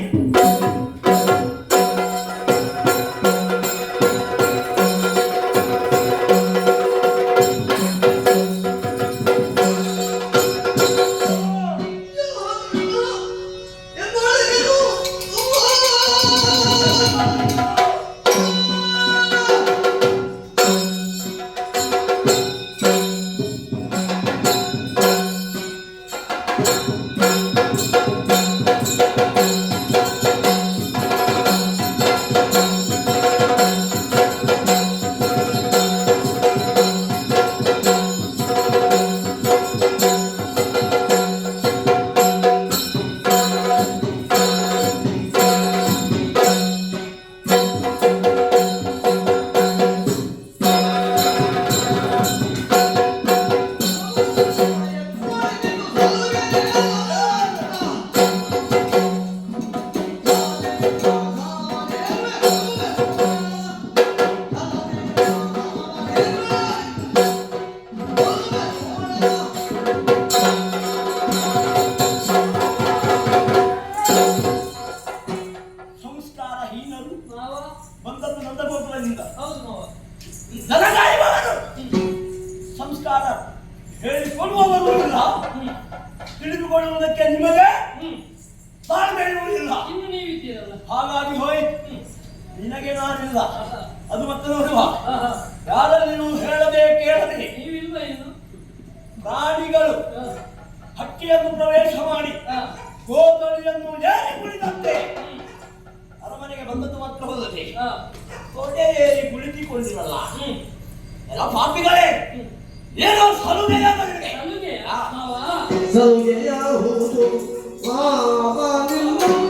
Speaker 4: ಸಂಸ್ಕಾರಹೀನರು
Speaker 1: ಮಾವ.
Speaker 4: ಬಂದದ್ದು ನಂದಗೋಪುರದಿಂದ.
Speaker 1: ಹೌದು ಮಾವ.
Speaker 4: ನನಗಾಯುವವರು ಸಂಸ್ಕಾರ ಹೇಳಿಕೊಳ್ಳುವವರು ಇಲ್ಲ, ತಿಳಿದುಕೊಳ್ಳುವುದಕ್ಕೆ ನಿಮಗೆ ತಾಳ್ಮೆ ಇರುವುದಿಲ್ಲ.
Speaker 1: ಇನ್ನು ನೀವಿದ್ದೀರಲ್ಲ.
Speaker 4: ಹಾಗಾಗಿ ಹೋಯ್ತು, ನಿನಗೆ ನಾನಿಲ್ಲ. ಅದು ಮತ್ತೆ ನೋಡುವ,
Speaker 1: ಆಹಾ.
Speaker 4: ಯಾರಲ್ಲಿ ನೀವು ಹೇಳದೆ ಕೇಳದೆ
Speaker 1: ನೀವಿಲ್ವ ಇನ್ನು?
Speaker 4: ಪ್ರಾಣಿಗಳು ಹಕ್ಕಿಯನ್ನು ಪ್ರವೇಶ ಮಾಡಿ ಗೋಧಳಿಯನ್ನು ಏರಿ ಕುಳಿತಂತೆ ಅರಮನೆಗೆ ಬಂದದ್ದು ಮಾತ್ರ ಹೋದದೆ ಕೋಟೆ ಏರಿ ಕುಳಿತುಕೊಂಡಿರಲ್ಲ. ಎಲ್ಲ ಪಾಪಿಗಳೇ, ಏನೋ ಸಲುಗೆಯ ಬಗೆಗೆ.
Speaker 1: ಸಲುಗೆಯಾ? ಮಾವ.
Speaker 5: ಸಲುಗೆಯಾಹುದು ಮಾವನಿಂದ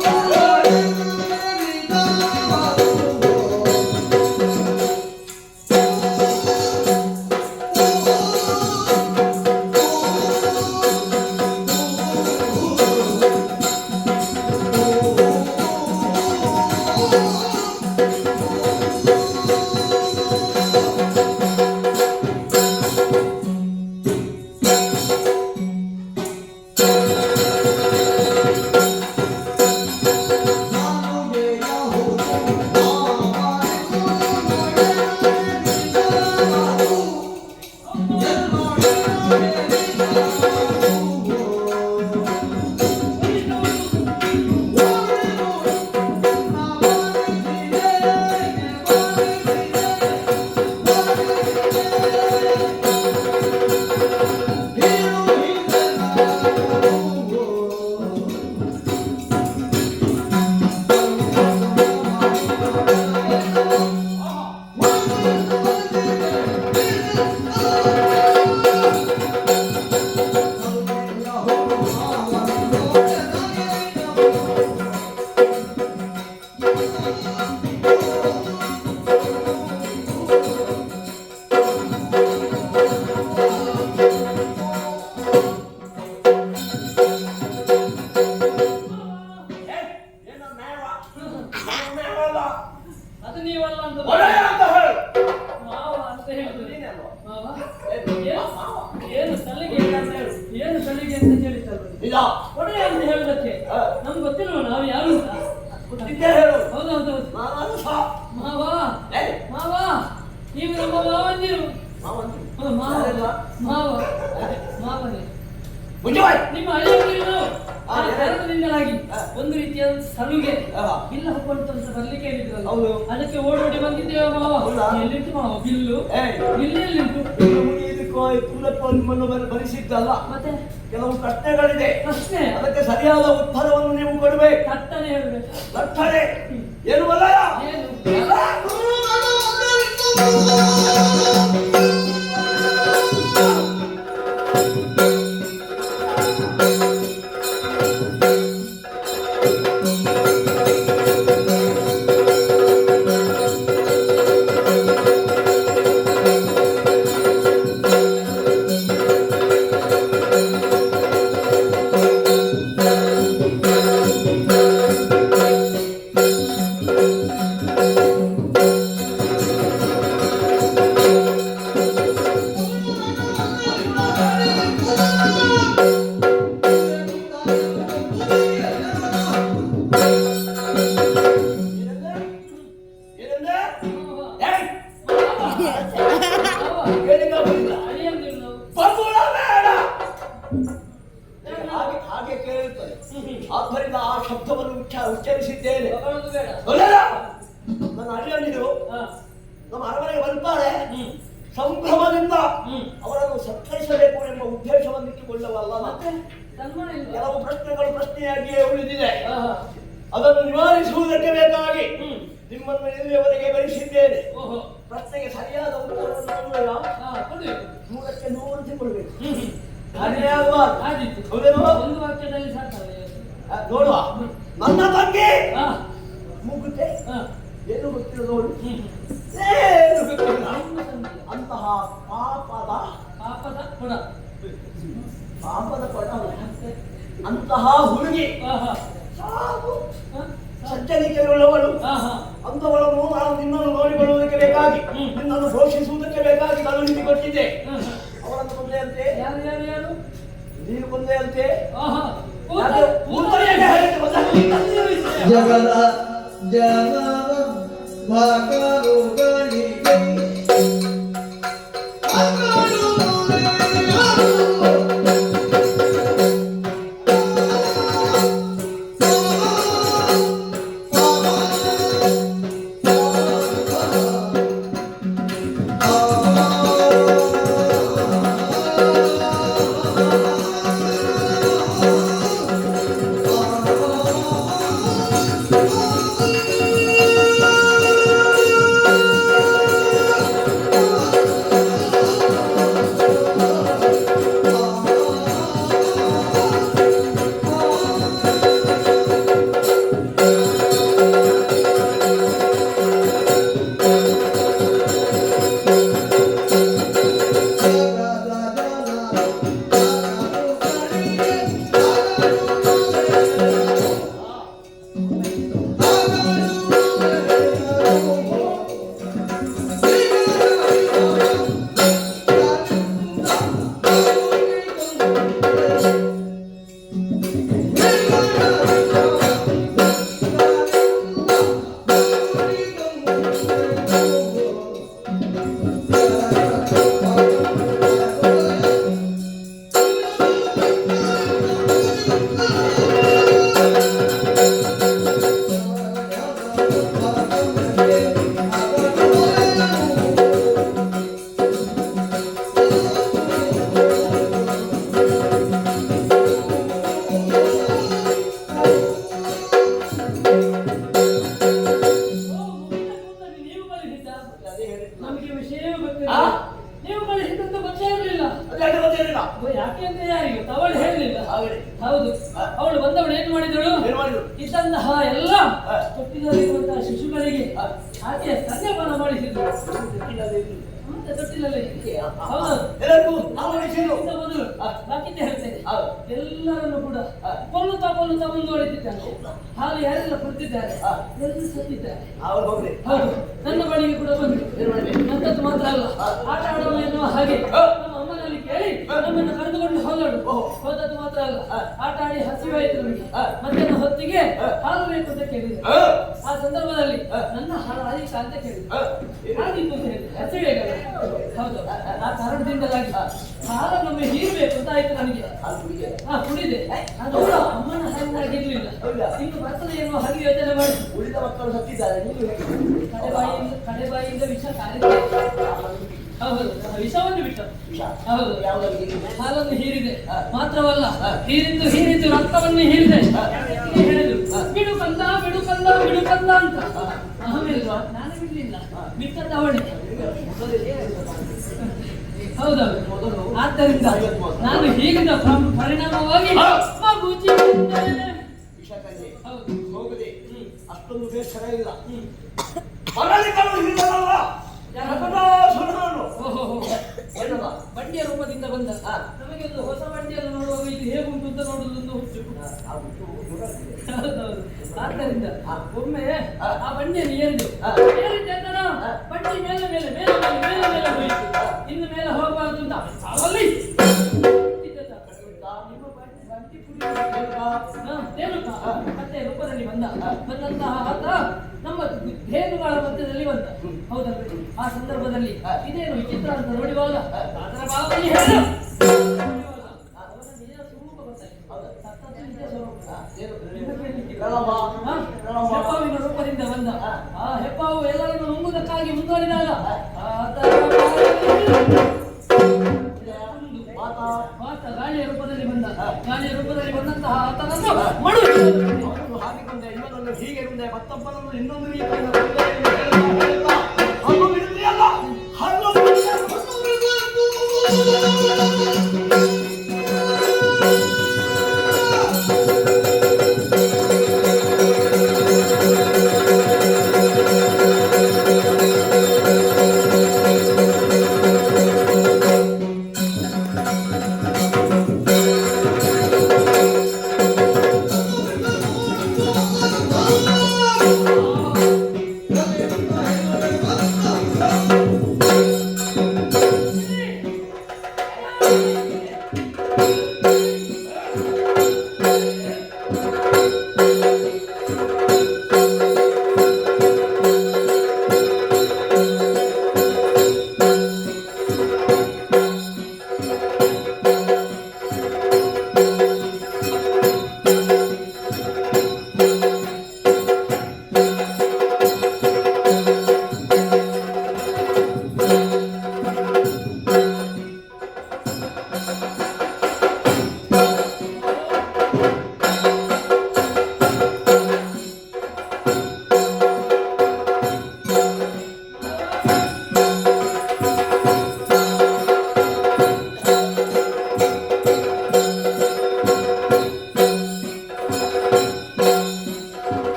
Speaker 1: ನೀವು ನಮ್ಮ ಮಾವಂದಿರು.
Speaker 4: ಮಾವಂದಿರು?
Speaker 1: ಹ, ಮಾವನೇ
Speaker 4: ಮುಂಜಾನೆ
Speaker 1: ನಿಮ್ಮ ಹಳೆಯಂದಿರು ನಾವು.
Speaker 4: ಆ,
Speaker 1: ಆ ಕಾರಣದಿಂದಾಗಿ ಒಂದು ರೀತಿಯ ಸಲುಗೆ
Speaker 4: ಆಹಾ.
Speaker 1: ಬಿಲ್ಲ ಹಾಕೊಂಡು ಅಂತ ಬರ್ಲಿಕ್ಕೆ ಹೇಳಿದ್ರಲ್ಲ,
Speaker 4: ಹೌದು.
Speaker 1: ಅದಕ್ಕೆ ಓಡೋಡಿ ಬಂದಿದ್ದೇವೆ ಮಾವ.
Speaker 4: ಹೌದಾ?
Speaker 1: ಎಲ್ಲಿಂಟು ಮಾವ ಬಿಲ್ಲು?
Speaker 4: ಏಯ್.
Speaker 1: ಬಿಲ್ಲು ಎಲ್ಲಿಂಟು?
Speaker 4: ಮುಗಿಯುವುದಕ್ಕೂ ಪೂರಕ ನಿಮ್ಮನ್ನು ಬರಿಸಿದ್ದಲ್ಲ,
Speaker 1: ಮತ್ತೆ
Speaker 4: ಕೆಲವು ಪ್ರಶ್ನೆಗಳಿದೆ.
Speaker 1: ಪ್ರಶ್ನೆ
Speaker 4: ಅದಕ್ಕೆ ಸರಿಯಾದ ಉತ್ತರವನ್ನು ನೀವು ಕೊಡಬೇಕು.
Speaker 1: ತಟ್ಟನೆ ಹೇಳ್ಬೇಕು.
Speaker 4: ಲಕ್ಷಣೆ ಏನು ಬಲ್ಲಯ?
Speaker 1: ಏನು?
Speaker 4: ಏನಂದ್ರೆ?
Speaker 1: ಮಾವ.
Speaker 4: ಏಯ್!
Speaker 1: ಮಾವ.
Speaker 4: ಕೇಳಿಕ ಬರಿಲ್ಲ.
Speaker 1: ಹಳೆಯಂದಿರು ನಾವು.
Speaker 4: ಬಗುಳ ಬೇಡ. ಹಾಗೆ ಕೇಳುತ್ತದೆ. ಆದ್ದರಿಂದ ಆ ಶಬ್ದವನ್ನು ಉಚ್ಚರಿಸಿದ್ದೇನೆ.
Speaker 1: ತಗೊಳ್ಳೋದು ಬೇಡ.
Speaker 4: ಒಳ್ಳೆಯದ? ನನ್ನ ಅಳಿಯಂದಿರು
Speaker 1: ಹ.
Speaker 4: ನಮ್ಮ ಅರಮನೆಗೆ ಬರ್ತಾರೆ.
Speaker 1: ಹ್ಮ್.
Speaker 4: ಸಂಭ್ರಮದಿಂದ
Speaker 1: ಹ್ಮ್.
Speaker 4: ಅವರನ್ನು ಸತ್ಕರಿಸಬೇಕು ಎಂಬ ಉದ್ದೇಶವನ್ನಿಟ್ಟುಕೊಳ್ಳವಲ್ಲ.
Speaker 1: ಮತ್ತೆ ಸನ್ಮಾನ ಇಲ್ಲ.
Speaker 4: ಕೆಲವು ಪ್ರಶ್ನೆಗಳು ಪ್ರಶ್ನೆಯಾಗಿಯೇ ಉಳಿದಿದೆ.
Speaker 1: ಆಹಾ.
Speaker 4: ಅದನ್ನು ನಿವಾರಿಸುವುದಕ್ಕೆ ಬೇಕಾಗಿ
Speaker 1: ಹ್ಮ್.
Speaker 4: ನಿಮ್ಮನ್ನು ಇಲ್ಲಿಯವರೆಗೆ ಬಯಸಿದ್ದೇನೆ.
Speaker 1: ಓಹೋ.
Speaker 4: ಪ್ರಶ್ನೆಗೆ ಸರಿಯಾದ ಉತ್ತರವನ್ನು ಕೊಡುವೆಯಾ?
Speaker 1: ಹಾ, ಕೊಡ್ಬೇಕು.
Speaker 4: 100ಕ್ಕೆ 100 ತಿಳ್ಕೊಳ್ಬೇಕು.
Speaker 1: ಹ್ಮ್, ಹ್ಮ್.
Speaker 4: ಹಾಗೆ ಆಗುವ.
Speaker 1: ಆದೀತು.
Speaker 4: ಹೌದೇನೋ?
Speaker 1: ಒಂದು ವಾಕ್ಯದಲ್ಲಿ ಸಾಕಲ್ಲ ಇವತ್ತು.
Speaker 4: ನೋಡುವ. ನನ್ನ ತಂಗಿ
Speaker 1: ಹಾ.
Speaker 4: ಮುಗುತ್ತೆ
Speaker 1: ಹಾ.
Speaker 4: ಏನು ಗೊತ್ತಿಲ್ಲ ನೋಡು.
Speaker 1: ಹ್ಮ್.
Speaker 4: ಏನು ಗೊತ್ತಿಲ್ಲ.
Speaker 1: ನಿಮ್ಮ ತಂದೆ.
Speaker 4: ಅಂತಹ ಪಾಪದ
Speaker 1: ಕೊಡ.
Speaker 4: ಕೊಡ ಅಂತಹ ಹುಡುಗಿ
Speaker 1: ಆಹಾ.
Speaker 4: ಸಾಕು
Speaker 1: ಹ?
Speaker 4: ಸಜ್ಜನಿಕೆಯುಳ್ಳವಳು.
Speaker 1: ಆಹಾ.
Speaker 4: ಅಂಥವಳನ್ನು ನಾನು ನಿನ್ನನ್ನು ನೋಡಿಕೊಳ್ಳುವುದಕ್ಕೆ ಬೇಕಾಗಿ,
Speaker 1: ಹ್ಮ್.
Speaker 4: ನಿನ್ನನ್ನು ಪೋಷಿಸುವುದಕ್ಕೆ ಬೇಕಾಗಿ ಕಳುಹಿಸಿ ಕೊಟ್ಟಿದ್ದೆ.
Speaker 1: ಹ, ಹ.
Speaker 4: ಅವರನ್ನು ಕೊಂದೆಯಂತೆ,
Speaker 1: ಯಾರು ಯಾರು ಯಾರು?
Speaker 4: ನೀನು ಕೊಂದೆಯಂತೆ.
Speaker 1: ಆಹಾ.
Speaker 4: ಯಾಕೆ ಊತರಿಯಲ್ಲಿ ಹೇಳಿದ್ದು ಗೊತ್ತಾಗ್ಲಿಲ್ಲ?
Speaker 5: ಜಗದ ಜನರ ಮಗನುಗಳಿಗೆ
Speaker 1: ನಮಗೆ ವಿಷಯವೇ ಗೊತ್ತಿಲ್ಲ.
Speaker 4: ಆ?
Speaker 1: ನೀವು ಕಳಿಸಿದಂತ ಗೊತ್ತೇ ಇರಲಿಲ್ಲ.
Speaker 4: ಅದ್ಯಾಕೆ ಗೊತ್ತಿರಲಿಲ್ಲ?
Speaker 1: ಯಾಕೆ ಅಂತ ಯಾರಿಗೆ ತವಳು ಹೇಳಲಿಲ್ಲ.
Speaker 4: ಹಾಗೆ.
Speaker 1: ಹೌದು.
Speaker 4: ಆ.
Speaker 1: ಅವಳು ಬಂದವಳು ಏನು ಮಾಡಿದಳು?
Speaker 4: ಏನು ಮಾಡಿದ್ರು?
Speaker 1: ಇದ್ದಂತಹ ಎಲ್ಲ
Speaker 4: ಆ.
Speaker 1: ತೊಟ್ಟಿನಲ್ಲಿರುವಂತಹ ಶಿಶುಗಳಿಗೆ
Speaker 4: ಆ.
Speaker 1: ಹಾಗೆ ಸ್ತನ್ಯಪಾನ ಮಾಡಿಸಿದ್ರು. ಮತ್ತೆ ತೊಟ್ಟಿಲಲ್ಲಿ ಹೌದು.
Speaker 4: ಎಲ್ಲರಿಗೂ ನಾವು ಮಾಡಿಸಿದ್ರು.
Speaker 1: ಇದಕ್ಕಿಂತ ಮೊದಲು ಬಾಕಿದ್ದೆ ಹೇಳ್ತೇನೆ.
Speaker 4: ಹೌದು.
Speaker 1: ಎಲ್ಲರನ್ನು ಕೂಡ
Speaker 4: ಆ.
Speaker 1: ಕೊಲ್ಲುತ್ತಾ ಮುಂದುವರಿತಿದ್ದಾನೆ. ಹಾಲು ಯಾರೆಲ್ಲ ಕೊಡ್ತಿದ್ದಾರೆ
Speaker 4: ಆ.
Speaker 1: ಎಲ್ಲರೂ ಸತ್ತಿದ್ದಾರೆ.
Speaker 4: ಅವ್ರು ಹೋಗ್ಲಿ.
Speaker 1: ಹೌದು. ನನ್ನ ಬಳಿಗೆ ಕೂಡ ಬಂದು
Speaker 4: ಏನು ಮಾಡ್ಬೇಕು?
Speaker 1: ನನ್ನದು ಮಾತ್ರ ಅಲ್ಲ,
Speaker 4: ಆ.
Speaker 1: ಆಟ ಆಡೋಣ ಎನ್ನುವ ಹಾಗೆ
Speaker 4: ಆ.
Speaker 1: ನಮ್ಮ ಅಮ್ಮನಲ್ಲಿ ಕೇಳಿ ಹೇಳಿ ನಮ್ಮನ್ನು ಕರೆದುಕೊಂಡು ಹೋದಳು. ಹೋದದ್ದು ಮಾತ್ರ ಅಲ್ಲ, ಆಟ ಆಡಿ ಹಸಿವಾಯಿತು ನಮಗೆ. ಮಧ್ಯಾಹ್ನ ಹೊತ್ತಿಗೆ ಹಾಲು ಬೇಕು ಅಂತ ಕೇಳಿದೆ. ಆ ಸಂದರ್ಭದಲ್ಲಿ ನನ್ನ ಹಾಲು ಆದಿತ್ತ ಅಂತ ಕೇಳಿದೆ. ಆಗಿತ್ತು ಅಂತ ಹೇಳಿದೆ, ಹಸಿವೇಗಲ್ಲ. ಹೌದು, ಆ ಕಾರಣದಿಂದಾಗಿ ಹಾಲು ನಮಗೆ ಹೀರಬೇಕು ಅಂತ ಆಯ್ತು ನನಗೆ. ಕುಡಿದೆ. ಅದು ಅಮ್ಮನ ಹಾಲಿನಾಗಿರ್ಲಿಲ್ಲ. ಇನ್ನು ಬರ್ತದೆ ಎನ್ನುವ ಹಾಗೆ ಯೋಚನೆ ಮಾಡಿ
Speaker 4: ಉಳಿದ ಮಕ್ಕಳು ಸತ್ತಿದ್ದಾರೆ, ನೀವು ಹೇಗೆ?
Speaker 1: ಕಡೆಬಾಯಿಯಿಂದ ವಿಷ ಕಾರಿದೆ. ಹೌದು, ವಿಷವನ್ನು ಬಿಟ್ಟ. ಹೌದು, ಹಾಲನ್ನು ಹೀರಿದೆ. ಮಾತ್ರವಲ್ಲ, ಹೀರಿದ್ದು ರಕ್ತವನ್ನು ಹೀರಿದೆ. ಹೇಳಿದ್ರು, ಬಿಡು ಕಂದ ಬಿಡು ಕಂದ ಬಿಡು ಕಂದ ಅಂತ. ಆಮೇಲೆ ನಾನು ಬಿಡ್ಲಿಲ್ಲ, ಬಿಟ್ಟದ್ದು ಅವಳಿ. ಹೌದೌದು. ಆದ್ದರಿಂದ ನಾನು ಹೀಗಿದ್ದ ಪರಿಣಾಮವಾಗಿ
Speaker 4: ಅಷ್ಟೊಂದು ಬೇಸರ ಇಲ್ಲ. ಮರಳಿಕರು ಹಿಡಿದಲ್ಲ,
Speaker 1: ಬಂಡಿಯ ರೂಪದಿಂದ ಬಂದ ನಮಗೆ ಒಂದು ಹೊಸ ಬಂಡಿಯನ್ನು ನೋಡುವಾಗ ಇದು ಹೇಗುಂಟು ಅಂತ ನೋಡುವುದೊಂದು ಹುಚ್ಚು. ಹೌದೌದು. ಆದ್ದರಿಂದ ಒಮ್ಮೆ ಆ ಬಂಡಿಯನ್ನು ಏರಿದೆ. ಬಂಡಿ ಮೇಲೆ ಮೇಲೆ ಮೇಲೆ ಮೇಲೆ ಮೇಲೆ ಮೇಲೆ ಹೋಯಿತು. ಇನ್ನು ಮೇಲೆ ಹೋಗಬಾರದು ಅಂತ ಅವಲ್ಲಿ ಮತ್ತೆ ರೂಪದಲ್ಲಿ ಬಂದಂತಹ ಆತ ನಮ್ಮ ಹೇನುಗಳ ಮಧ್ಯದಲ್ಲಿ ಬಂದ. ಹೌದಲ್ರಿ? ಆ ಸಂದರ್ಭದಲ್ಲಿ ಇದೇನು ವಿಚಿತ್ರ ಅಂತ ನೋಡಿವಾಗ ಅದರ ಭಾವನೆ ಹೇಳ ಹೆಪ್ಪಾವಿನ ರೂಪದಿಂದ ಬಂದ. ಆ ಹೆಪ್ಪಾವು ಎಲ್ಲರನ್ನು ನುಂಗುವುದಕ್ಕಾಗಿ ಮುಂದುವರಿದಾಗ ಗಾಳಿಯ ರೂಪದಲ್ಲಿ ಬಂದ. ಗಾಳಿಯ ರೂಪದಲ್ಲಿ ಬಂದಂತಹ ಆತನನ್ನು
Speaker 4: ಹಾಕಿಕೊಂಡೆ, ಇವನನ್ನು ಹೀಗೆ ಮುಂದೆ ಮತ್ತೊಬ್ಬನನ್ನು ಇನ್ನೊಂದು ರೀತಿಯಿಂದ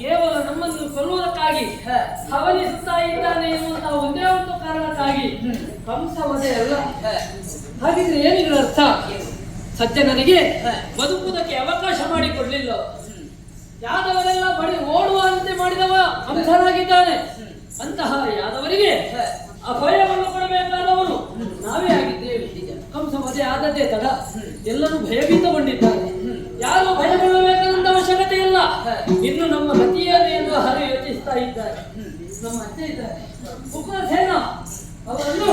Speaker 1: ಕೇವಲ ನಮ್ಮನ್ನು ಕೊಲ್ಲುವುದಕ್ಕಾಗಿ ಹವನಿಸುತ್ತಾ ಇದ್ದಾನೆ ಎನ್ನುವಂತಹ ಒಂದೇ ಒಂದು ಕಾರಣಕ್ಕಾಗಿ ಕಂಸವಧೆ ಅಲ್ಲ. ಹಾಗಿದ್ರೆ ಏನಿದ್ರ ಅರ್ಥ? ಸಜ್ಜನರಿಗೆ ಬದುಕುವುದಕ್ಕೆ ಅವಕಾಶ ಮಾಡಿಕೊಡ್ಲಿಲ್ಲ. ಯಾದವರೆಲ್ಲ ಬಡಿ ಓಡುವಂತೆ ಮಾಡಿದವ ಕಂಸನಾಗಿದ್ದಾನೆ. ಅಂತಹ ಯಾದವರಿಗೆ ಅಭಯವನ್ನು ಕೊಡಬೇಕಾದವನು ನಾವೇ ಆಗಿದ್ದೇವೆ. ಕಂಸವಧೆ ಆದದ್ದೇ ತಡ, ಎಲ್ಲರೂ ಭಯಭೀತಗೊಂಡಿದ್ದಾರೆ. ಯಾರು ಭಯಗೊಳ್ಳಬೇಕಾದಂತ ಅವಶ್ಯಕತೆ ಇಲ್ಲ. ಇನ್ನು ನಮ್ಮ ಗತಿಯನ್ನು ಎಂದು ಹರಿ ಯೋಚಿಸ್ತಾ ಇದ್ದಾರೆ. ನಮ್ಮ ಅಜ್ಜ ಇದ್ದಾರೆ, ಉಗ್ರಸೇನ, ಅವರನ್ನು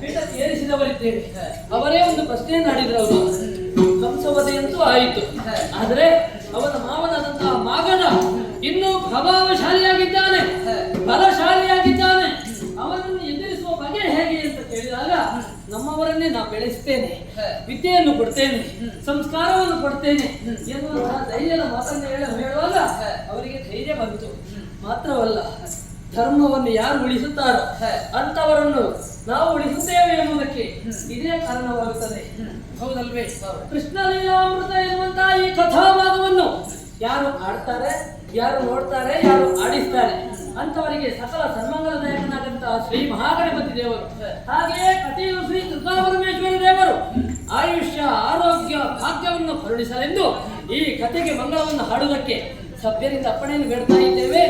Speaker 1: ಪೀಠಕ್ಕೆ ಏರಿಸಿದವರಿದ್ದೇವೆ. ಅವರೇ ಒಂದು ಪ್ರಶ್ನೆಯನ್ನು ಆಡಿದ್ರು. ಅವರು ಕಂಸವಧೆಯಂತೂ ಆಯಿತು, ಆದರೆ ಅವನ ಮಾವನಾದಂತಹ ಮಾಗನ ಇನ್ನೂ ಪ್ರಭಾವಶಾಲಿಯಾಗಿದ್ದಾನೆ. ಮಕ್ಕಳನ್ನೇ ನಾ ಬೆಳೆಸ್ತೇನೆ, ವಿದ್ಯೆಯನ್ನು ಕೊಡ್ತೇನೆ, ಸಂಸ್ಕಾರವನ್ನು ಕೊಡ್ತೇನೆ ಎನ್ನುವಂತಹ ಧೈರ್ಯದ ಮಾತನ್ನು ಹೇಳುವಾಗ ಅವರಿಗೆ ಧೈರ್ಯ ಬಂತು. ಮಾತ್ರವಲ್ಲ, ಧರ್ಮವನ್ನು ಯಾರು ಉಳಿಸುತ್ತಾರೋ ಅಂತವರನ್ನು ನಾವು ಉಳಿಸುತ್ತೇವೆ ಎನ್ನುವುದಕ್ಕೆ ಇದೇ ಕಾರಣವಾಗುತ್ತದೆ. ಹೌದಲ್ವೇ? ಕೃಷ್ಣ ಲೀಲಾಮೃತ ಎನ್ನುವಂತಹ ಈ ಕಥಾಭಾಗವನ್ನು ಯಾರು ಆಡ್ತಾರೆ, ಯಾರು ನೋಡ್ತಾರೆ, ಯಾರು ಆಡಿಸ್ತಾರೆ ಅಂತವರಿಗೆ ಸಕಲ ಸನ್ಮಂಗಲದಾಯಕನಾದಂತಹ ಶ್ರೀ ಮಹಾಗಣಪತಿ ದೇವರು, ಹಾಗೆಯೇ ಕಟೀಲು ಶ್ರೀ ದುರ್ಗಾಪರಮೇಶ್ವರ ದೇವರು ಆಯುಷ್ಯ, ಆರೋಗ್ಯ, ಭಾಗ್ಯವನ್ನು ಕರುಣಿಸಲೆಂದು ಈ ಕಥೆಗೆ ಮಂಗಳವನ್ನು ಹಾಡುವುದಕ್ಕೆ ಸಭ್ಯರಿಂದ ಅಪ್ಪಣೆಯನ್ನು ಬೇಡ್ತಾ ಇದ್ದೇವೆ.